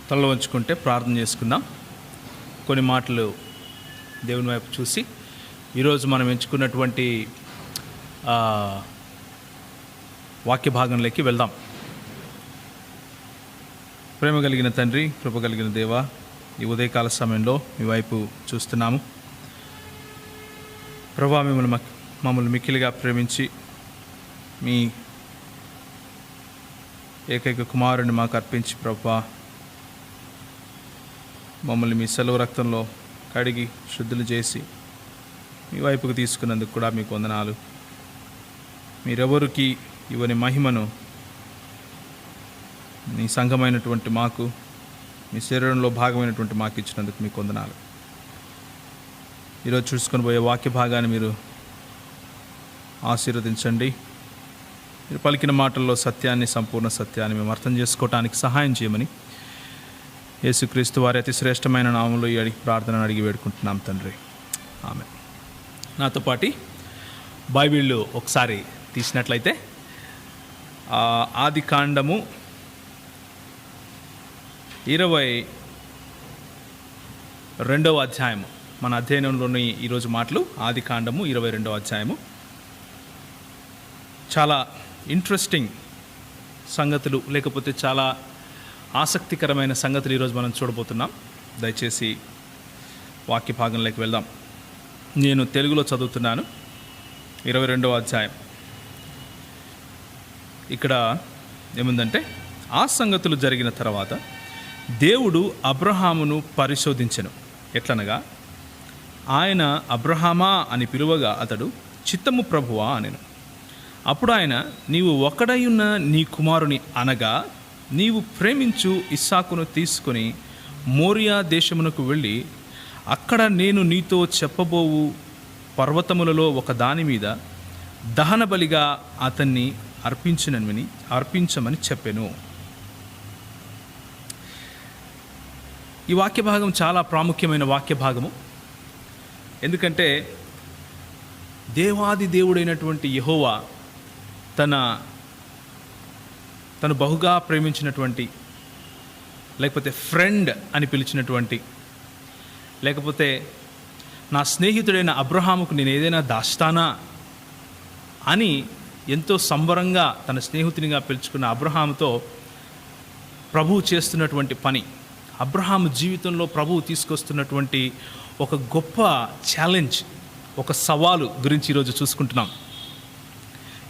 తలలో ఉంచుకుంటే ప్రార్థన చేసుకుందాం. కొన్ని మాటలు దేవుని వైపు చూసి ఈరోజు మనం ఎంచుకున్నటువంటి వాక్య భాగంలోకి వెళ్దాం. ప్రేమ కలిగిన తండ్రి, కృప కలిగిన దేవా, ఈ ఉదయకాల సమయంలో మీ వైపు చూస్తున్నాము. ప్రభా, మమ్మల్ని మిక్కిలిగా ప్రేమించి మీ ఏకైక కుమారుని మాకు అర్పించి ప్రభా మమ్మల్ని మీ సెలవు రక్తంలో కడిగి శుద్ధులు చేసి మీ వైపుకు తీసుకున్నందుకు కూడా మీకు వందనాలు. మీరెవరికి ఇవని మహిమను మీ సంఘమైనటువంటి మాకు, మీ శరీరంలో భాగమైనటువంటి మాకు ఇచ్చినందుకు మీకు వందనాలు. ఈరోజు చూసుకొని పోయే వాక్య భాగాన్ని మీరు ఆశీర్వదించండి. మీరు పలికిన మాటల్లో సత్యాన్ని, సంపూర్ణ సత్యాన్ని మేము అర్థం చేసుకోవటానికి సహాయం చేయమని యేసుక్రీస్తు వారి అతి శ్రేష్టమైన నామంలో ఈ ప్రార్థనను అడిగి వేడుకుంటున్నాం తండ్రి, ఆమేన్. నాతో పాటు బైబిళ్ళు ఒకసారి తీసినట్లయితే ఆది కాండము 22వ అధ్యాయము మన అధ్యయనంలోని ఈరోజు మాటలు. ఆది కాండము 22వ అధ్యాయము. చాలా ఇంట్రెస్టింగ్ సంగతులు, లేకపోతే చాలా ఆసక్తికరమైన సంగతులు ఈరోజు మనం చూడబోతున్నాం. దయచేసి వాక్య భాగంలోకి వెళ్దాం. నేను తెలుగులో చదువుతున్నాను. 22వ అధ్యాయం. ఇక్కడ ఏముందంటే, ఆ సంగతులు జరిగిన తర్వాత దేవుడు అబ్రహామును పరిశోధించెను. ఎట్లనగా, ఆయన అబ్రహామా అని పిలువగా అతడు చిత్తము ప్రభువా అనెను. అప్పుడు ఆయన, నీవు ఒకడైయున్న నీ కుమారుని అనగా నీవు ప్రేమించు ఇస్సాకును తీసుకొని మోరియా దేశమునకు వెళ్ళి అక్కడ నేను నీతో చెప్పబోవు పర్వతములలో ఒక దాని మీద దహన బలిగా అతన్ని అర్పించమని చెప్పెను. ఈ వాక్య భాగం చాలా ప్రాముఖ్యమైన వాక్య భాగము. ఎందుకంటే దేవాది దేవుడైనటువంటి యెహోవా తను బహుగా ప్రేమించినటువంటి, లేకపోతే ఫ్రెండ్ అని పిలిచినటువంటి, లేకపోతే నా స్నేహితుడైన అబ్రహాముకు నేను ఏదైనా దాస్తానా అని ఎంతో సంబరంగా తన స్నేహితునిగా పిలుచుకున్న అబ్రహాముతో ప్రభువు చేస్తున్నటువంటి పని, అబ్రహాము జీవితంలో ప్రభువు తీసుకొస్తున్నటువంటి ఒక గొప్ప ఛాలెంజ్, ఒక సవాలు గురించి ఈరోజు చూసుకుంటున్నాం.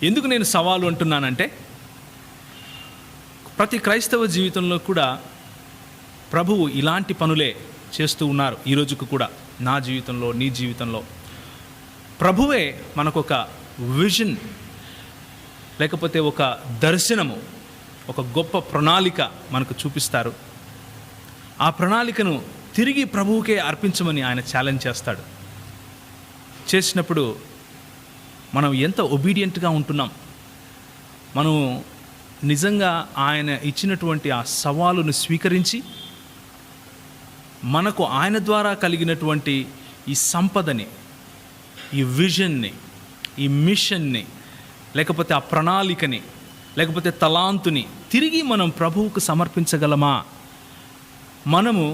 ఎందుకు నేను సవాలు అంటున్నానంటే, ప్రతి క్రైస్తవ జీవితంలో కూడా ప్రభువు ఇలాంటి పనులే చేస్తూ ఉన్నారు. ఈ రోజుకు కూడా నా జీవితంలో, నీ జీవితంలో ప్రభువే మనకొక విజన్, లేకపోతే ఒక దర్శనము, ఒక గొప్ప ప్రణాళిక మనకు చూపిస్తారు. ఆ ప్రణాళికను తిరిగి ప్రభువుకే అర్పించమని ఆయన ఛాలెంజ్ చేస్తాడు. చేసినప్పుడు మనం ఎంత ఒబీడియంట్గా ఉంటున్నాం, మనం నిజంగా ఆయన ఇచ్చినటువంటి ఆ సవాలును స్వీకరించి మనకు ఆయన ద్వారా కలిగినటువంటి ఈ సంపదని, ఈ విజన్ని, ఈ మిషన్ని, లేకపోతే ఆ ప్రణాళికని, లేకపోతే తలాంతుని తిరిగి మనం ప్రభువుకు సమర్పించగలమా? మనము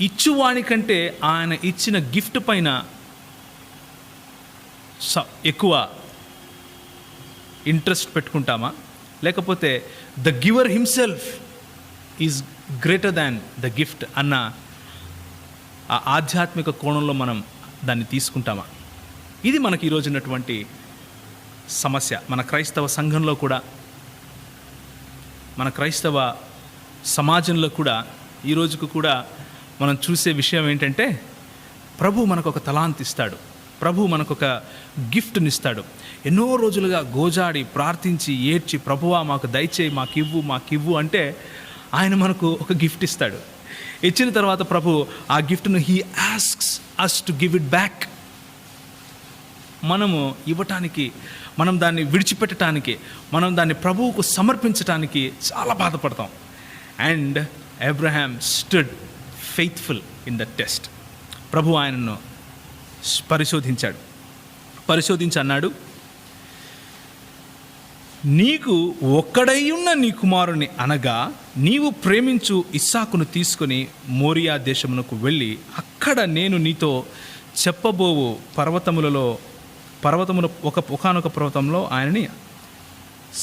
ఇచ్చువానికంటే ఆయన ఇచ్చిన గిఫ్ట్ పైన ఎక్కువ ఇంట్రెస్ట్ పెట్టుకుంటామా? లేకపోతే the giver himself is greater than the gift అన్న ఆ ఆధ్యాత్మిక కోణంలో మనం దాన్ని తీసుకుంటామా? ఇది మనకి ఈరోజు ఉన్నటువంటి సమస్య. మన క్రైస్తవ సంఘంలో కూడా, మన క్రైస్తవ సమాజంలో కూడా ఈ రోజుకు కూడా మనం చూసే విషయం ఏంటంటే, ప్రభు మనకు ఒక తలాంత్ ఇస్తాడు, ప్రభు మనకు ఒక గిఫ్ట్ని ఇస్తాడు. ఎన్నో రోజులుగా గోజాడి ప్రార్థించి ఏడ్చి, ప్రభువా మాకు దయచేయి, మాకివ్వు అంటే ఆయన మనకు ఒక గిఫ్ట్ ఇస్తాడు. ఇచ్చిన తర్వాత ప్రభు ఆ గిఫ్ట్ను he asks us to give it back. మనము ఇవ్వటానికి, మనం దాన్ని విడిచిపెట్టడానికి, మనం దాన్ని ప్రభువుకు సమర్పించటానికి చాలా బాధపడతాం. And Abraham stood faithful in the test. ప్రభు ఆయనను పరిశోధించి అన్నాడు, నీకు ఒక్కడై ఉన్న నీ కుమారుని అనగా నీవు ప్రేమించు ఇస్సాకును తీసుకొని మోరియా దేశమునకు వెళ్ళి అక్కడ నేను నీతో చెప్పబోవు పర్వతముల ఒకానొక పర్వతంలో ఆయనని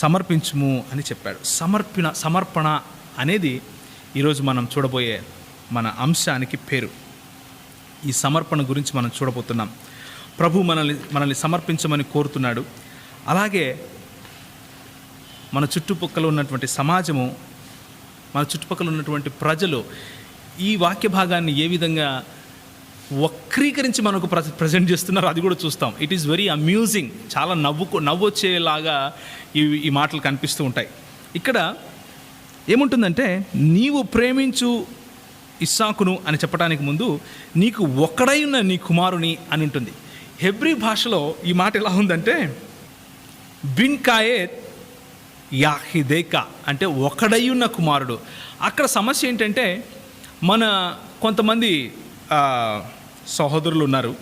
సమర్పించుము అని చెప్పాడు. సమర్పణ అనేది ఈరోజు మనం చూడబోయే మన అంశానికి పేరు. ఈ సమర్పణ గురించి మనం చూడబోతున్నాం. ప్రభు మనల్ని సమర్పించమని కోరుతున్నాడు. అలాగే మన చుట్టుపక్కల ఉన్నటువంటి సమాజము, మన చుట్టుపక్కల ఉన్నటువంటి ప్రజలు ఈ వాక్య భాగాన్ని ఏ విధంగా వక్రీకరించి మనకు ప్రజెంట్ చేస్తున్నారు అది కూడా చూస్తాం. It is very amusing. చాలా నవ్వొచ్చేలాగా ఈ మాటలు కనిపిస్తూ ఉంటాయి. ఇక్కడ ఏముంటుందంటే, నీవు ప్రేమించు ఇస్సాకును అని చెప్పడానికి ముందు నీకు ఒక్కడై ఉన్న నీ కుమారుని అని ఉంటుంది. హెబ్రీ భాషలో ఈ మాట ఎలా ఉందంటే బిన్ కాయేత్ యాహిదేకా అంటే ఒకడై ఉన్న కుమారుడు. అక్కడ సమస్య ఏంటంటే, మన కొంతమంది సహోదరులు ఉన్నారు,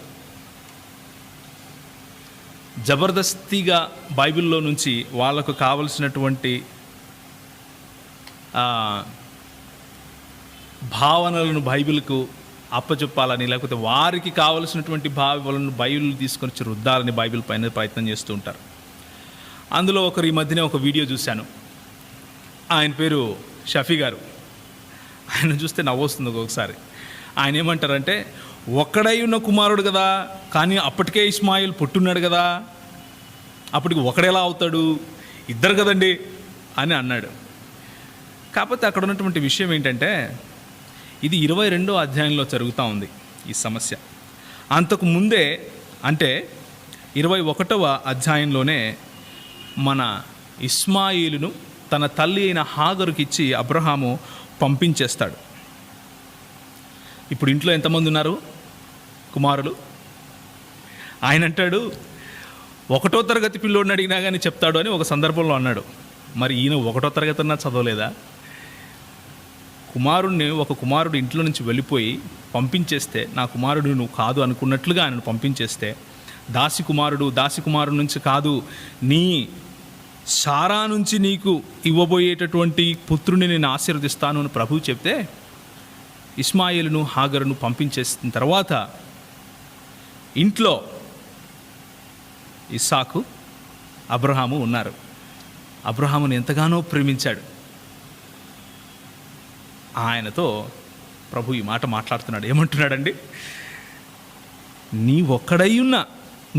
జబర్దస్తిగా బైబిల్లో నుంచి వాళ్ళకు కావలసినటువంటి భావనలను బైబిల్కు అప్పచెప్పాలని, లేకపోతే వారికి కావలసినటువంటి భావాలను బైబిల్ తీసుకొని వచ్చి రుద్దాలని బైబిల్ పైన ప్రయత్నం చేస్తూ ఉంటారు. అందులో ఒకరు ఈ మధ్యనే ఒక వీడియో చూశాను. ఆయన పేరు షఫీ గారు. ఆయన చూస్తే నవ్వొస్తుంది ఒక్కొక్కసారి. ఆయన ఏమంటారంటే, ఒక్కడై ఉన్న కుమారుడు కదా, కానీ అప్పటికే ఇస్మాయిల్ పుట్టున్నాడు కదా, అప్పటికి ఒకడెలా అవుతాడు, ఇద్దరు కదండి అని అన్నాడు. కాకపోతే అక్కడ ఉన్నటువంటి విషయం ఏంటంటే, ఇది 22వ అధ్యాయంలో జరుగుతూ ఉంది ఈ సమస్య. అంతకు ముందే అంటే 21వ అధ్యాయంలోనే మన ఇస్మాయిలును తన తల్లి అయిన హాగరుకి ఇచ్చి అబ్రహాము పంపించేస్తాడు. ఇప్పుడు ఇంట్లో ఎంతమంది ఉన్నారు కుమారులు? ఆయన అంటాడు, 1వ తరగతి పిల్లోడిని అడిగినా కానీ చెప్తాడు అని ఒక సందర్భంలో అన్నాడు. మరి ఈయన 1వ తరగతి అన్నా చదవలేదా? ఒక కుమారుడు ఇంట్లో నుంచి వెళ్ళిపోయి పంపించేస్తే, నా కుమారుడు నువ్వు కాదు అనుకున్నట్లుగా ఆయనను పంపించేస్తే, దాసి కుమారుడు నుంచి కాదు, నీ సారా నుంచి నీకు ఇవ్వబోయేటటువంటి పుత్రుని నేను ఆశీర్వదిస్తాను అని ప్రభువు చెప్తే, ఇస్మాయిలును హాగరును పంపించేసిన తర్వాత ఇంట్లో ఇస్సాకు అబ్రహాము ఉన్నారు. అబ్రహామును ఎంతగానో ప్రేమించాడు. ఆయనతో ప్రభు ఈ మాట మాట్లాడుతున్నాడు. ఏమంటున్నాడండి? నీ ఒక్కడై ఉన్న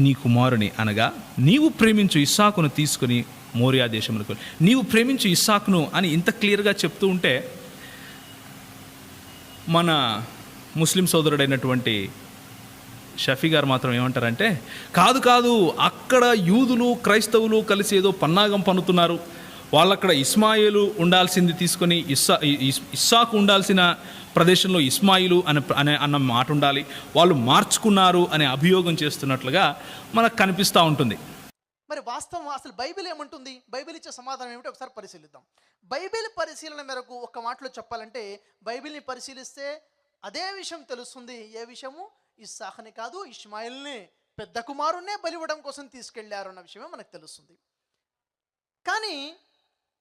నీ కుమారుని అనగా నీవు ప్రేమించు ఇస్సాకును తీసుకుని మోరియా దేశములకు, నీవు ప్రేమించు ఇస్సాకును అని ఇంత క్లియర్గా చెప్తూ ఉంటే, మన ముస్లిం సోదరుడైనటువంటి షఫీ గారు మాత్రం ఏమంటారంటే, కాదు అక్కడ యూదులు క్రైస్తవులు కలిసి ఏదో పన్నాగం పన్నుతున్నారు, వాళ్ళక్కడ ఇస్మాయిలు ఉండాల్సింది తీసుకొని ఇస్సాకు ఉండాల్సిన ప్రదేశంలో ఇస్మాయిలు అన్న మాట ఉండాలి, వాళ్ళు మార్చుకున్నారు అనే అభియోగం చేస్తున్నట్లుగా మనకు కనిపిస్తూ ఉంటుంది. మరి వాస్తవం అసలు బైబిల్ ఏమంటుంది? బైబిల్ ఇచ్చే సమాధానం ఏమిటో ఒకసారి పరిశీలిద్దాం. బైబిల్ పరిశీలన మేరకు ఒక్క మాటలో చెప్పాలంటే, బైబిల్ని పరిశీలిస్తే అదే విషయం తెలుస్తుంది. ఏ విషయము? ఇస్సాకుని కాదు, ఇష్మాయిల్ని, పెద్ద కుమారుణ్ణే బలివ్వడం కోసం తీసుకెళ్లారు అన్న విషయమే మనకు తెలుస్తుంది. కానీ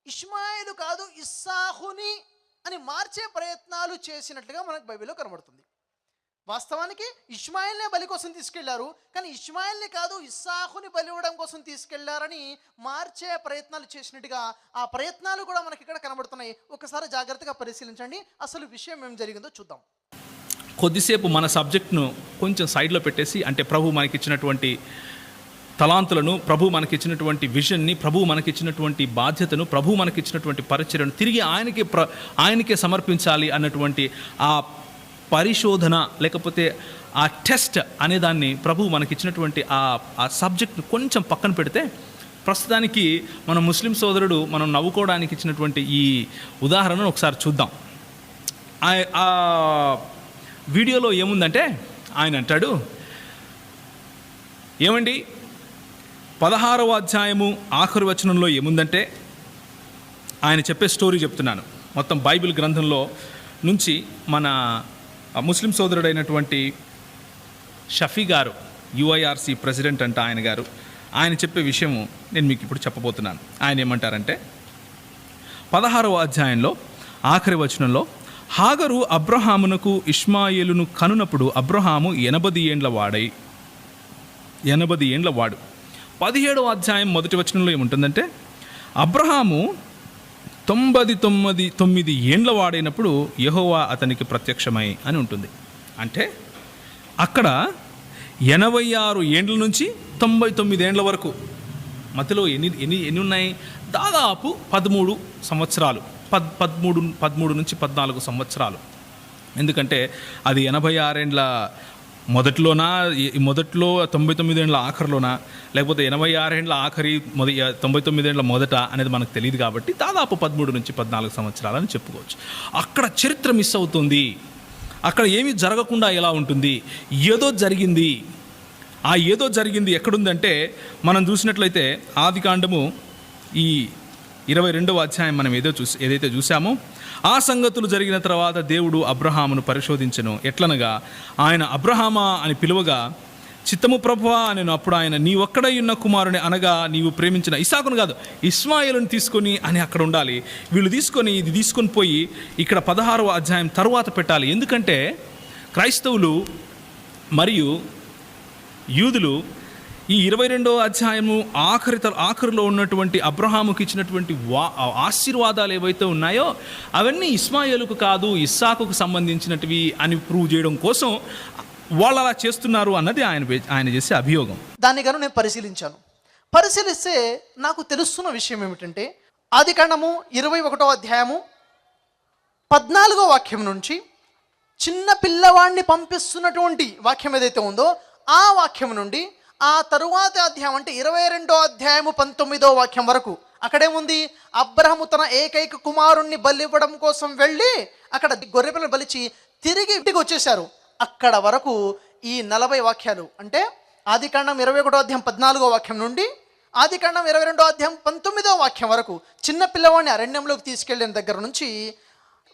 ఇష్మాయిలు కాదు ఇస్సాకుని అని మార్చే ప్రయత్నాలు చేసినట్లుగా మనకు బైబిల్లో కనబడుతుంది. వాస్తవానికి ఇష్మాయిల్నే బలి కోసం తీసుకెళ్లారు, కానీ ఇష్మాయిల్ని కాదు ఇస్సాకుని బలివ్వడం కోసం తీసుకెళ్లారని మార్చే ప్రయత్నాలు చేసినట్టుగా ఆ ప్రయత్నాలు కూడా మనకి ఇక్కడ కనబడుతున్నాయి. ఒకసారి జాగ్రత్తగా పరిశీలించండి, అసలు విషయం ఏం జరిగిందో చూద్దాం. కొద్దిసేపు మన సబ్జెక్ట్ను కొంచెం సైడ్లో పెట్టేసి, అంటే ప్రభు మనకిచ్చినటువంటి తలాంతులను, ప్రభు మనకిచ్చినటువంటి విజన్ని, ప్రభు మనకిచ్చినటువంటి బాధ్యతను, ప్రభు మనకిచ్చినటువంటి పరిచర్యను తిరిగి ఆయనకే సమర్పించాలి అన్నటువంటి ఆ పరిశోధన, లేకపోతే ఆ టెస్ట్ అనేదాన్ని ప్రభు మనకిచ్చినటువంటి ఆ సబ్జెక్ట్ను కొంచెం పక్కన పెడితే, ప్రస్తుతానికి మన ముస్లిం సోదరుడు మనం నవ్వుకోవడానికి ఇచ్చినటువంటి ఈ ఉదాహరణను ఒకసారి చూద్దాం. ఆ వీడియోలో ఏముందంటే, ఆయన అంటాడు, ఏమండి 16వ అధ్యాయము ఆఖరి వచనంలో ఏముందంటే, ఆయన చెప్పే స్టోరీ చెప్తున్నాను. మొత్తం బైబిల్ గ్రంథంలో నుంచి మన ముస్లిం సోదరుడైనటువంటి షఫీ గారు, యుఐఆర్సి ప్రెసిడెంట్ అంట ఆయన గారు, ఆయన చెప్పే విషయము నేను మీకు ఇప్పుడు చెప్పబోతున్నాను. ఆయన ఏమంటారంటే, 16వ అధ్యాయంలో ఆఖరి వచనంలో, హాగరు అబ్రహామునకు ఇష్మాయేలును కనునప్పుడు అబ్రహాము 80 ఏండ్ల వాడై 80 ఏండ్ల వాడు. 17వ అధ్యాయం మొదటి వచనంలో ఏముంటుందంటే, అబ్రహాము 99 ఏండ్ల వాడైనప్పుడు యెహోవా అతనికి ప్రత్యక్షమై అని ఉంటుంది. అంటే అక్కడ 86 ఏండ్ల నుంచి 99 ఏండ్ల వరకు మధ్యలో ఎన్ని ఉన్నాయి? దాదాపు 13 సంవత్సరాలు, 13 నుంచి 14 సంవత్సరాలు. ఎందుకంటే అది 86 ఏండ్ల మొదట్లో 99 ఏండ్ల ఆఖరిలోనా, లేకపోతే 86 ఏండ్ల ఆఖరి 99 ఏండ్ల మొదట అనేది మనకు తెలియదు. కాబట్టి దాదాపు 13 నుంచి 14 సంవత్సరాలని చెప్పుకోవచ్చు. అక్కడ చరిత్ర మిస్ అవుతుంది. అక్కడ ఏమీ జరగకుండా ఎలా ఉంటుంది? ఏదో జరిగింది. ఆ ఏదో జరిగింది ఎక్కడుందంటే, మనం చూసినట్లయితే ఆదికాండము ఈ 22వ అధ్యాయం మనం ఏదైతే చూసామో, ఆ సంగతులు జరిగిన తర్వాత దేవుడు అబ్రహామును పరిశోధించెను. ఎట్లనగా ఆయన అబ్రహామా అని పిలువగా, చిత్తము ప్రభువా అని. అప్పుడు ఆయన, నీ ఒక్కడై ఉన్న కుమారుని అనగా నీవు ప్రేమించిన ఇస్సాకును కాదు, ఇష్మాయేలును తీసుకొని అని అక్కడ ఉండాలి. వీళ్ళు ఇది తీసుకొని పోయి ఇక్కడ 16వ అధ్యాయం తరువాత పెట్టాలి. ఎందుకంటే క్రైస్తవులు మరియు యూదులు ఈ 22వ అధ్యాయము ఆఖరిలో ఉన్నటువంటి అబ్రహాముకి ఇచ్చినటువంటి ఆశీర్వాదాలు ఏవైతే ఉన్నాయో అవన్నీ ఇష్మాయేలుకు కాదు, ఇస్సాకుకు సంబంధించినటివి అని ప్రూవ్ చేయడం కోసం వాళ్ళు అలా చేస్తున్నారు అన్నది ఆయన చేసే అభియోగం. దాన్ని గాను నేను పరిశీలిస్తే నాకు తెలుస్తున్న విషయం ఏమిటంటే, ఆదికాండము 21వ అధ్యాయము 14వ వాక్యం నుంచి చిన్న పిల్లవాడిని పంపిస్తున్నటువంటి వాక్యం ఏదైతే ఉందో ఆ వాక్యం నుండి ఆ తరువాత అధ్యాయం అంటే 22వ అధ్యాయము 19వ వాక్యం వరకు అక్కడేముంది? అబ్రహాము తన ఏకైక కుమారుణ్ణి బలి ఇవ్వడం కోసం వెళ్ళి అక్కడ గొర్రెపిల్లను బలిచి తిరిగి ఇంటికి వచ్చేశారు. అక్కడ వరకు ఈ 40 వాక్యాలు అంటే ఆదికాండం 21వ అధ్యాయం 14వ వాక్యం నుండి ఆదికాండం 22వ అధ్యాయం 19వ వాక్యం వరకు చిన్న పిల్లవాడిని అరణ్యంలోకి తీసుకెళ్ళిన దగ్గర నుంచి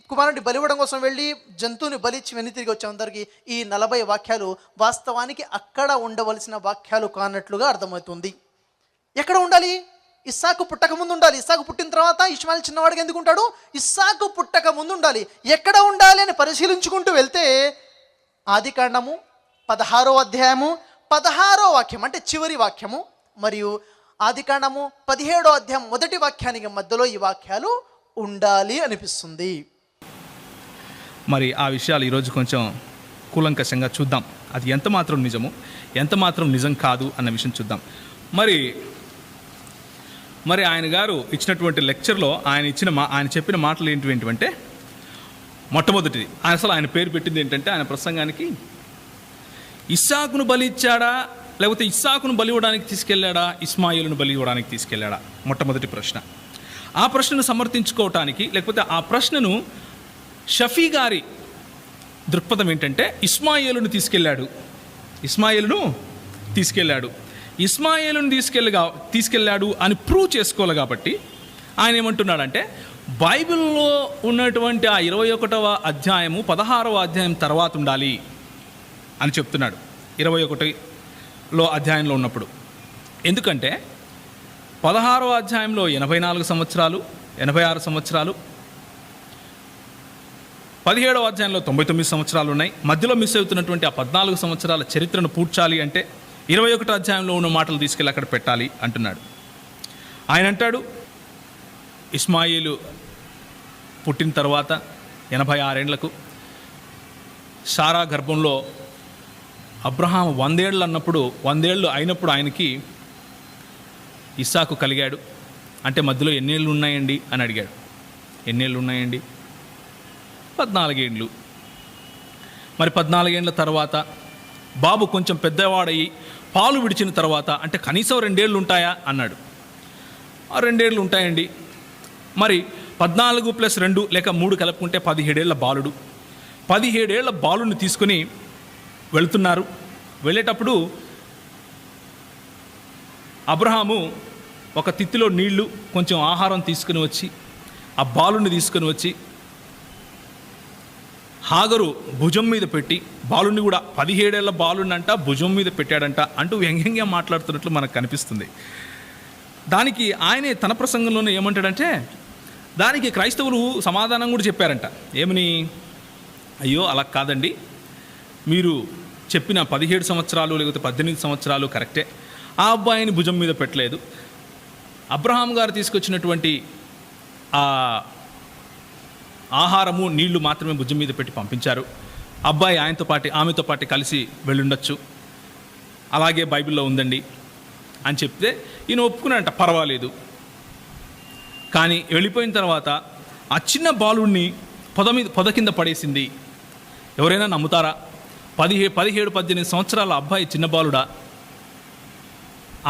కుమారుడిని బలివ్వడం కోసం వెళ్ళి జంతువుని బలిచ్చి వెన్ని తిరిగి వచ్చే అందరికీ ఈ 40 వాక్యాలు వాస్తవానికి అక్కడ ఉండవలసిన వాక్యాలు కానట్లుగా అర్థమవుతుంది. ఎక్కడ ఉండాలి? ఇస్సాకు పుట్టక ముందు ఉండాలి. ఇస్సాకు పుట్టిన తర్వాత ఇష్మాయిల్ చిన్నవాడికి ఎందుకు ఉంటాడు? ఇస్సాకు పుట్టక ముందు ఉండాలి. ఎక్కడ ఉండాలి అని పరిశీలించుకుంటూ వెళ్తే ఆదికాండము 16వ అధ్యాయము 16వ వాక్యం అంటే చివరి వాక్యము మరియు ఆదికాండము 17వ అధ్యాయం మొదటి వాక్యానికి మధ్యలో ఈ వాక్యాలు ఉండాలి అనిపిస్తుంది. మరి ఆ విషయాలు ఈరోజు కొంచెం కూలంకషంగా చూద్దాం. అది ఎంత మాత్రం నిజము, ఎంత మాత్రం నిజం కాదు అన్న విషయం చూద్దాం. మరి ఆయన గారు ఇచ్చినటువంటి లెక్చర్లో ఆయన చెప్పిన మాటలు ఏంటంటే, మొట్టమొదటిది అసలు ఆయన పేరు పెట్టింది ఏంటంటే, ఆయన ప్రసంగానికి ఇస్సాకును బలి ఇచ్చాడా, లేకపోతే ఇస్సాకును బలి ఇవ్వడానికి తీసుకెళ్ళాడా, ఇష్మాయేలును బలి ఇవ్వడానికి తీసుకెళ్ళాడా? మొట్టమొదటి ప్రశ్న. ఆ ప్రశ్నను సమర్థించుకోవటానికి, లేకపోతే ఆ ప్రశ్నను షఫీ గారి దృక్పథం ఏంటంటే, ఇష్మాయేలును తీసుకెళ్ళాడు. ఇష్మాయేలును తీసుకెళ్ళాడు అని ప్రూవ్ చేసుకోవాలి. కాబట్టి ఆయన ఏమంటున్నాడంటే, బైబిల్లో ఉన్నటువంటి ఆ 21వ అధ్యాయము 16వ అధ్యాయం తర్వాత ఉండాలి అని చెప్తున్నాడు. 21లో అధ్యాయంలో ఉన్నప్పుడు. ఎందుకంటే 16వ అధ్యాయంలో 84 సంవత్సరాలు, 86 సంవత్సరాలు, 17వ అధ్యాయంలో 99 సంవత్సరాలు ఉన్నాయి. మధ్యలో మిస్ అవుతున్నటువంటి ఆ 14 సంవత్సరాల చరిత్రను పూడ్చాలి అంటే 21వ అధ్యాయంలో ఉన్న మాటలు తీసుకెళ్ళి అక్కడ పెట్టాలి అంటున్నాడు. ఆయన అంటాడు, ఇష్మాయేలు పుట్టిన తర్వాత 86 ఏండ్లకు సారా గర్భంలో అబ్రహాము 100 ఏళ్ళు అన్నప్పుడు, 100 ఏళ్ళు అయినప్పుడు ఆయనకి ఇస్సాకు కలిగాడు. అంటే మధ్యలో ఎన్నేళ్ళు ఉన్నాయండి అని అడిగాడు. ఎన్నేళ్ళు ఉన్నాయండి? 14 ఏండ్లు. మరి 14 ఏండ్ల తర్వాత బాబు కొంచెం పెద్దవాడయ్యి పాలు విడిచిన తర్వాత అంటే కనీసం 2 ఏళ్ళు ఉంటాయా అన్నాడు. 2 ఏళ్ళు ఉంటాయండి. మరి 14 + 2 లేక 3 కలుపుకుంటే 17 ఏళ్ల బాలుడు. 17 ఏళ్ల బాలుని తీసుకుని వెళుతున్నారు. వెళ్ళేటప్పుడు అబ్రహాము ఒక తిత్తిలో నీళ్లు, కొంచెం ఆహారం తీసుకుని వచ్చి ఆ బాలుని తీసుకుని వచ్చి హాగరు భుజం మీద పెట్టి, బాలుని కూడా 17 ఏళ్ల బాలుని అంట భుజం మీద పెట్టాడంట అంటూ వ్యంగ్యంగా మాట్లాడుతున్నట్లు మనకు కనిపిస్తుంది. దానికి ఆయనే తన ప్రసంగంలోనే ఏమంటాడంటే, దానికి క్రైస్తవులు సమాధానం కూడా చెప్పారంట. ఏమని? అయ్యో అలా కాదండి, మీరు చెప్పిన 17 సంవత్సరాలు లేకపోతే 18 సంవత్సరాలు కరెక్టే. ఆ అబ్బాయిని భుజం మీద పెట్టలేదు. అబ్రహాం గారు తీసుకొచ్చినటువంటి ఆ ఆహారము నీళ్లు మాత్రమే భుజం మీద పెట్టి పంపించారు. అబ్బాయి ఆమెతో పాటు కలిసి వెళ్ళుండొచ్చు, అలాగే బైబిల్లో ఉందండి అని చెప్తే ఈయన ఒప్పుకున్నాడంట, పర్వాలేదు. కానీ వెళ్ళిపోయిన తర్వాత ఆ చిన్న బాలుడిని పొద కింద పడేసింది. ఎవరైనా నమ్ముతారా? 17-18 సంవత్సరాల అబ్బాయి చిన్న బాలుడా,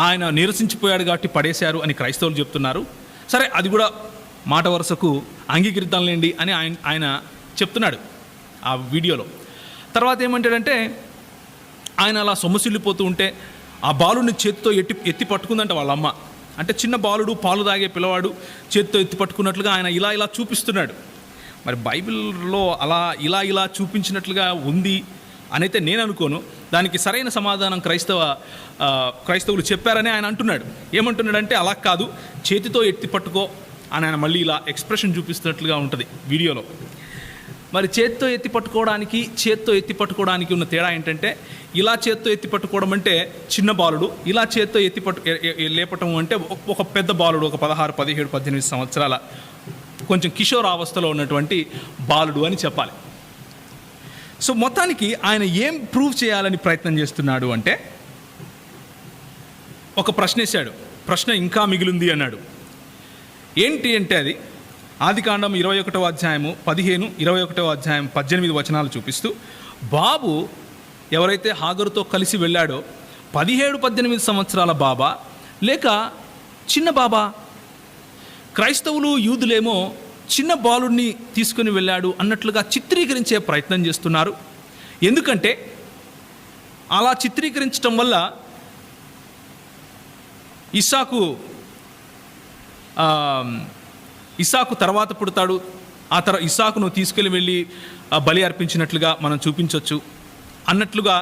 ఆయన నీరసించిపోయాడు కాబట్టి పడేశారు అని క్రైస్తవులు చెప్తున్నారు. సరే, అది కూడా మాట వరుసకు అంగీకరిద్దాంలేండి అని ఆయన చెప్తున్నాడు ఆ వీడియోలో. తర్వాత ఏమంటాడంటే, ఆయన అలా సొమ్మసిల్లిపోతూ ఉంటే ఆ బాలుడిని చేతితో ఎత్తి పట్టుకుందంట వాళ్ళ అమ్మ. అంటే చిన్న బాలుడు, పాలు తాగే పిల్లవాడు చేతితో ఎత్తి పట్టుకున్నట్లుగా ఆయన ఇలా చూపిస్తున్నాడు. మరి బైబిల్లో అలా ఇలా చూపించినట్లుగా ఉంది అనైతే నేను అనుకోను. దానికి సరైన సమాధానం క్రైస్తవులు చెప్పారని ఆయన అంటున్నాడు. ఏమంటున్నాడంటే, అలా కాదు, చేతితో ఎత్తి పట్టుకో అని ఆయన మళ్ళీ ఇలా ఎక్స్ప్రెషన్ చూపిస్తున్నట్లుగా ఉంటుంది వీడియోలో. మరి చేత్తో ఎత్తి పట్టుకోవడానికి ఉన్న తేడా ఏంటంటే, ఇలా చేత్తో ఎత్తి పట్టుకోవడం అంటే చిన్న బాలుడు, ఇలా చేత్తో లేపటం అంటే ఒక పెద్ద బాలుడు, ఒక 16, 17, 18 సంవత్సరాల కొంచెం కిషోరావస్థలో ఉన్నటువంటి బాలుడు అని చెప్పాలి. సో మొత్తానికి ఆయన ఏం ప్రూవ్ చేయాలని ప్రయత్నం చేస్తున్నాడు అంటే, ఒక ప్రశ్న వేశాడు. ప్రశ్న ఇంకా మిగిలింది అన్నాడు. ఏంటి అంటే, అది ఆదికాండం 21వ అధ్యాయము 15, 21వ అధ్యాయం 18 వచనాలు చూపిస్తూ, బాబు ఎవరైతే హాగరుతో కలిసి వెళ్ళాడో 17-18 సంవత్సరాల బాబా లేక చిన్న బాబా? క్రైస్తవులు, యూదులేమో చిన్న బాలుడిని తీసుకుని వెళ్ళాడు అన్నట్లుగా చిత్రీకరించే ప్రయత్నం చేస్తున్నారు. ఎందుకంటే అలా చిత్రీకరించడం వల్ల ఇస్సాకు తర్వాత పుడతాడు, ఇస్సాకును తీసుకెళ్ళి వెళ్ళి బలి అర్పించినట్లుగా మనం చూపించవచ్చు అన్నట్లుగా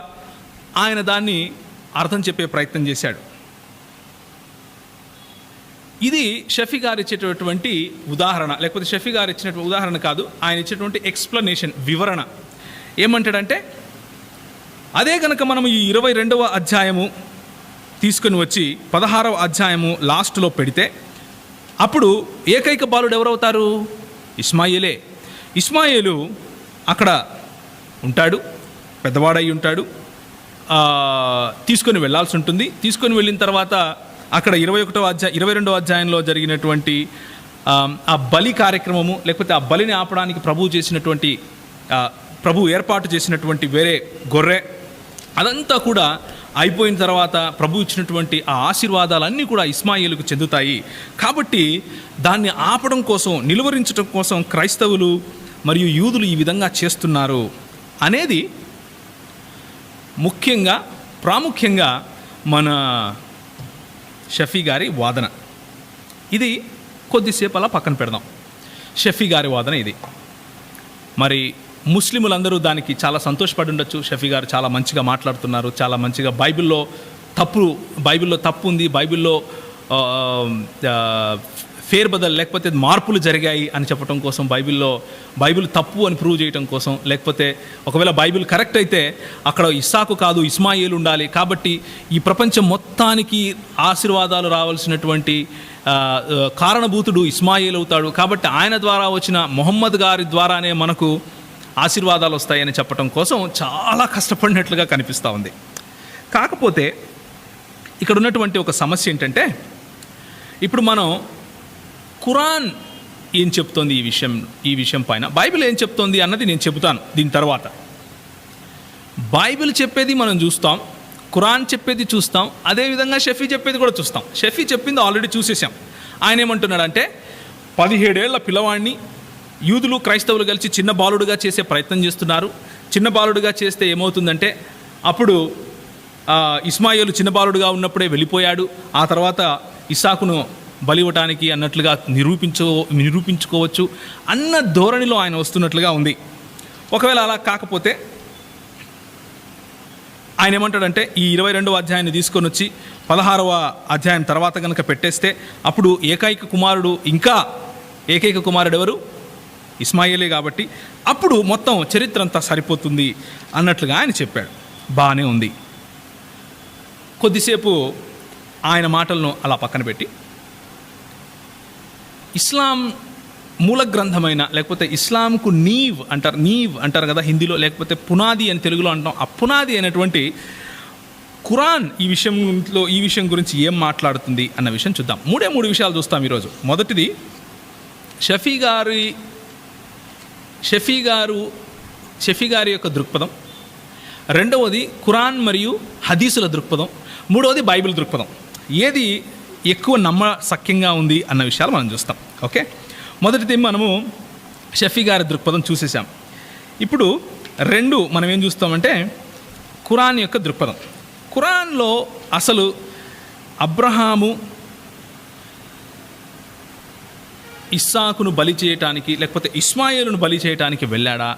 ఆయన దాన్ని అర్థం చెప్పే ప్రయత్నం చేశాడు. ఇది షఫీ గారు ఇచ్చేటటువంటి ఉదాహరణ, లేకపోతే షఫీ గారు ఇచ్చినటువంటి ఉదాహరణ కాదు, ఆయన ఇచ్చేటువంటి ఎక్స్ప్లెనేషన్, వివరణ. ఏమంటాడంటే, అదే కనుక మనం ఈ 22వ అధ్యాయము తీసుకొని వచ్చి 16వ అధ్యాయము లాస్ట్లో పెడితే, అప్పుడు ఏకైక బాలుడు ఎవరవుతారు? ఇస్మాయిలే. ఇస్మాయిలు అక్కడ ఉంటాడు, పెద్దవాడై ఉంటాడు, తీసుకొని వెళ్ళాల్సి ఉంటుంది. తీసుకొని వెళ్ళిన తర్వాత అక్కడ 22వ అధ్యాయంలో జరిగినటువంటి ఆ బలి కార్యక్రమము, లేకపోతే ఆ బలిని ఆపడానికి ప్రభు ఏర్పాటు చేసినటువంటి వేరే గొర్రె, అదంతా కూడా అయిపోయిన తర్వాత ప్రభు ఇచ్చినటువంటి ఆ ఆశీర్వాదాలన్నీ కూడా ఇస్మాయిలుకు చెందుతాయి. కాబట్టి దాన్ని ఆపడం కోసం, నిలువరించడం కోసం క్రైస్తవులు మరియు యూదులు ఈ విధంగా చేస్తున్నారు అనేది ప్రాముఖ్యంగా మన షఫీ గారి వాదన. ఇది కొద్దిసేపు అలా పక్కన పెడదాం. షఫీ గారి వాదన ఇది. మరి ముస్లిములందరూ దానికి చాలా సంతోషపడి ఉండొచ్చు. షఫీ గారు చాలా మంచిగా మాట్లాడుతున్నారు, చాలా మంచిగా బైబిల్లో తప్పు ఉంది, బైబిల్లో ఫేర్బదల్ లేకపోతే మార్పులు జరిగాయి అని చెప్పడం కోసం, బైబిల్ తప్పు అని ప్రూవ్ చేయడం కోసం, లేకపోతే ఒకవేళ బైబిల్ కరెక్ట్ అయితే అక్కడ ఇస్సాకు కాదు ఇస్మాయిలు ఉండాలి, కాబట్టి ఈ ప్రపంచం మొత్తానికి ఆశీర్వాదాలు రావాల్సినటువంటి కారణభూతుడు ఇస్మాయిల్ అవుతాడు, కాబట్టి ఆయన ద్వారా వచ్చిన మొహమ్మద్ గారి ద్వారానే మనకు ఆశీర్వాదాలు వస్తాయని చెప్పడం కోసం చాలా కష్టపడినట్లుగా కనిపిస్తూ ఉంది. కాకపోతే ఇక్కడ ఉన్నటువంటి ఒక సమస్య ఏంటంటే, ఇప్పుడు మనం ఖురాన్ ఏం చెప్తోంది ఈ విషయం పైన, బైబిల్ ఏం చెప్తోంది అన్నది నేను చెబుతాను దీని తర్వాత. బైబిల్ చెప్పేది మనం చూస్తాం, ఖురాన్ చెప్పేది చూస్తాం, అదేవిధంగా షఫీ చెప్పేది కూడా చూస్తాం. షఫీ చెప్పింది ఆల్రెడీ చూసేసాం. ఆయన ఏమంటున్నాడంటే, 17 ఏళ్ల పిల్లవాడిని యూదులు క్రైస్తవులు కలిసి చిన్న బాలుడుగా చేసే ప్రయత్నం చేస్తున్నారు. చిన్న బాలుడుగా చేస్తే ఏమవుతుందంటే, అప్పుడు ఇస్మాయిలు చిన్న బాలుడుగా ఉన్నప్పుడే వెళ్ళిపోయాడు, ఆ తర్వాత ఇస్సాకును బలి ఇవ్వటానికి అన్నట్లుగా నిరూపించుకోవచ్చు అన్న ధోరణిలో ఆయన వస్తున్నట్లుగా ఉంది. ఒకవేళ అలా కాకపోతే ఆయన ఏమంటాడంటే, ఈ 22వ అధ్యాయాన్ని తీసుకొని వచ్చి 16వ అధ్యాయం తర్వాత కనుక పెట్టేస్తే, అప్పుడు ఏకైక కుమారుడు ఇంకా ఏకైక కుమారుడు ఎవరు? ఇస్మాయిలే. కాబట్టి అప్పుడు మొత్తం చరిత్ర అంతా సరిపోతుంది అన్నట్లుగా ఆయన చెప్పాడు. బాగానే ఉంది. కొద్దిసేపు ఆయన మాటలను అలా పక్కన పెట్టి ఇస్లాం మూల గ్రంథమైన, లేకపోతే ఇస్లాంకు నీవ్ అంటారు కదా హిందీలో, లేకపోతే పునాది అని తెలుగులో అంటాం. ఆ పునాది అయినటువంటి ఖురాన్ ఈ విషయం గురించి ఏం మాట్లాడుతుంది అన్న విషయం చూద్దాం. మూడు విషయాలు చూస్తాం ఈరోజు. మొదటిది షఫీ గారి యొక్క దృక్పథం. రెండవది ఖురాన్ మరియు హదీసుల దృక్పథం. మూడవది బైబిల్ దృక్పథం. ఏది ఎక్కువ నమ్మశక్యంగా ఉంది అన్న విషయాలు మనం చూస్తాం. ఓకే, మొదటిది మనము షఫీ గారి దృక్పథం చూసేసాం. ఇప్పుడు మనం ఏం చూస్తామంటే ఖురాన్ యొక్క దృక్పథం. ఖురాన్లో అసలు అబ్రహాము ఇస్సాకును బలి చేయటానికి, లేకపోతే ఇస్మాయిలును బలి చేయటానికి వెళ్ళాడా,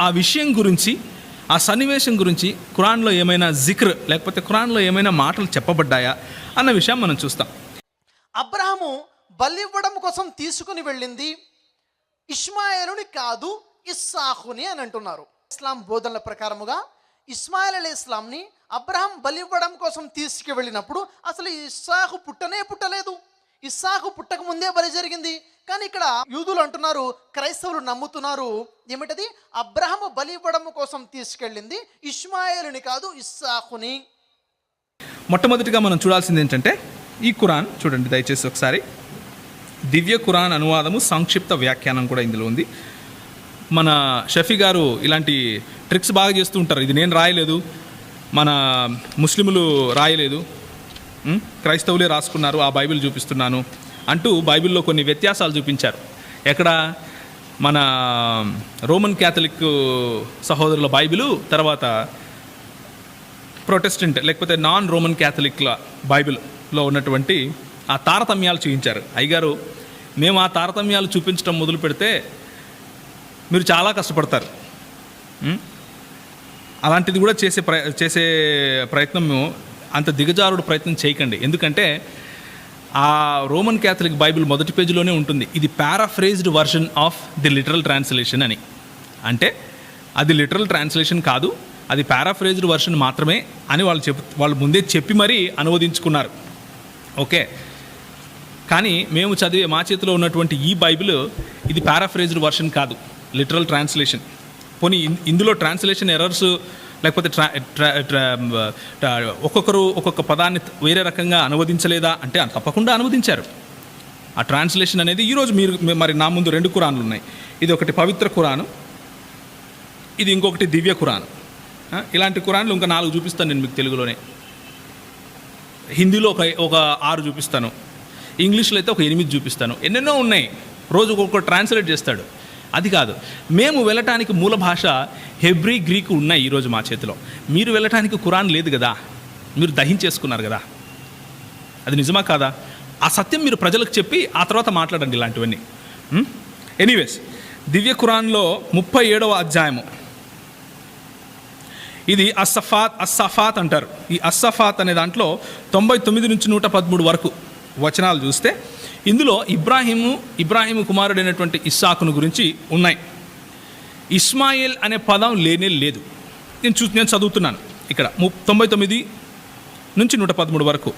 ఆ విషయం గురించి, ఆ సన్నివేశం గురించి ఖురాన్లో ఏమైనా జిక్ర్, లేకపోతే ఖురాన్లో ఏమైనా మాటలు చెప్పబడ్డాయా అన్న విషయం మనం చూస్తాం. అబ్రహాము బలి ఇవ్వడం కోసం తీసుకుని వెళ్ళింది ఇష్మాయేలుని కాదు, ఇస్సాకుని అని అంటున్నారు. ఇస్లాం బోధనల ప్రకారముగా ఇస్మాయిల్ అలైహిస్సలాంని అబ్రహాం బలి ఇవ్వడం కోసం తీసుకువెళ్ళినప్పుడు అసలు ఇస్సాకు పుట్టలేదు. ఇస్సాకు పుట్టక ముందే బలి జరిగింది. కానీ ఇక్కడ యూదులు అంటున్నారు, క్రైస్తవులు నమ్ముతున్నారు ఏమిటది? అబ్రహాము బలి ఇవ్వడం కోసం తీసుకెళ్ళింది ఇష్మాయేలుని కాదు, ఇస్సాకుని. మొట్టమొదటిగా మనం చూడాల్సింది ఏంటంటే ఈ ఖురాన్ చూడండి దయచేసి ఒకసారి. దివ్య ఖురాన్ అనువాదము, సంక్షిప్త వ్యాఖ్యానం కూడా ఇందులో ఉంది. మన షఫీ గారు ఇలాంటి ట్రిక్స్ బాగా చేస్తూ ఉంటారు. ఇది నేను రాయలేదు, మన ముస్లిములు రాయలేదు, క్రైస్తవులే రాసుకున్నారు, ఆ బైబిల్ చూపిస్తున్నాను అంటూ బైబిల్లో కొన్ని వ్యత్యాసాలు చూపించారు. ఎక్కడ? మన రోమన్ క్యాథలిక్ సహోదరుల బైబిలు, తర్వాత ప్రొటెస్టెంట్ లేకపోతే నాన్ రోమన్ క్యాథలిక్ల బైబిల్లో ఉన్నటువంటి ఆ తారతమ్యాలు చూపించారు. అయ్యగారు, మేము ఆ తారతమ్యాలు చూపించడం మొదలు పెడితే మీరు చాలా కష్టపడతారు. అలాంటిది కూడా చేసే ప్రయత్నం, అంత దిగజారుడు ప్రయత్నం చేయకండి. ఎందుకంటే ఆ రోమన్ క్యాథలిక్ బైబిల్ మొదటి పేజీలోనే ఉంటుంది, ఇది పారాఫ్రేజ్డ్ version of the literal translation అని. అంటే అది లిటరల్ ట్రాన్స్లేషన్ కాదు, అది పారాఫ్రేజ్డ్ వర్షన్ మాత్రమే అని వాళ్ళు ముందే చెప్పి మరీ అనువదించుకున్నారు. ఓకే, కానీ మేము చదివే మా చేతిలో ఉన్నటువంటి ఈ బైబిల్ ఇది పారాఫ్రేజ్డ్ వర్షన్ కాదు, లిటరల్ ట్రాన్స్లేషన్. పోనీ ఇందులో ట్రాన్స్లేషన్ ఎర్రర్స్ లేకపోతే ఒక్కొక్కరు ఒక్కొక్క పదాన్ని వేరే రకంగా అనువదించలేదా అంటే తప్పకుండా అనువదించారు. ఆ ట్రాన్స్లేషన్ అనేది ఈరోజు మరి నా ముందు 2 ఖురాన్లు ఉన్నాయి. ఇది ఒకటి పవిత్ర ఖురాను, ఇది ఇంకొకటి దివ్య ఖురాను. ఇలాంటి ఖురాన్లు ఇంకా 4 చూపిస్తాను నేను మీకు తెలుగులోనే. హిందీలో ఒక 6 చూపిస్తాను, ఇంగ్లీష్లో అయితే ఒక 8 చూపిస్తాను. ఎన్నెన్నో ఉన్నాయి, రోజు ఒక్కొక్క ట్రాన్స్లేట్ చేస్తాడు. అది కాదు, మేము వెళ్ళటానికి మూల భాష హెబ్రీ, గ్రీకు ఉన్నాయి ఈరోజు మా చేతిలో. మీరు వెళ్ళటానికి ఖురాన్ లేదు కదా, మీరు దహించేసుకున్నారు కదా. అది నిజమా కాదా? ఆ సత్యం మీరు ప్రజలకు చెప్పి ఆ తర్వాత మాట్లాడండి ఇలాంటివన్నీ. ఎనీవేస్, దివ్య ఖురాన్లో 37వ అధ్యాయము, ఇది అస్సఫాత్ అంటారు. ఈ అస్సఫాత్ అనే దాంట్లో 99 నుంచి 113 వరకు వచనాలు చూస్తే ఇందులో ఇబ్రాహీము కుమారుడైనటువంటి ఇస్సాకును గురించి ఉన్నాయి. ఇస్మాయిల్ అనే పదం లేనే లేదు. నేను చదువుతున్నాను ఇక్కడ 99 నుంచి 113 వరకు.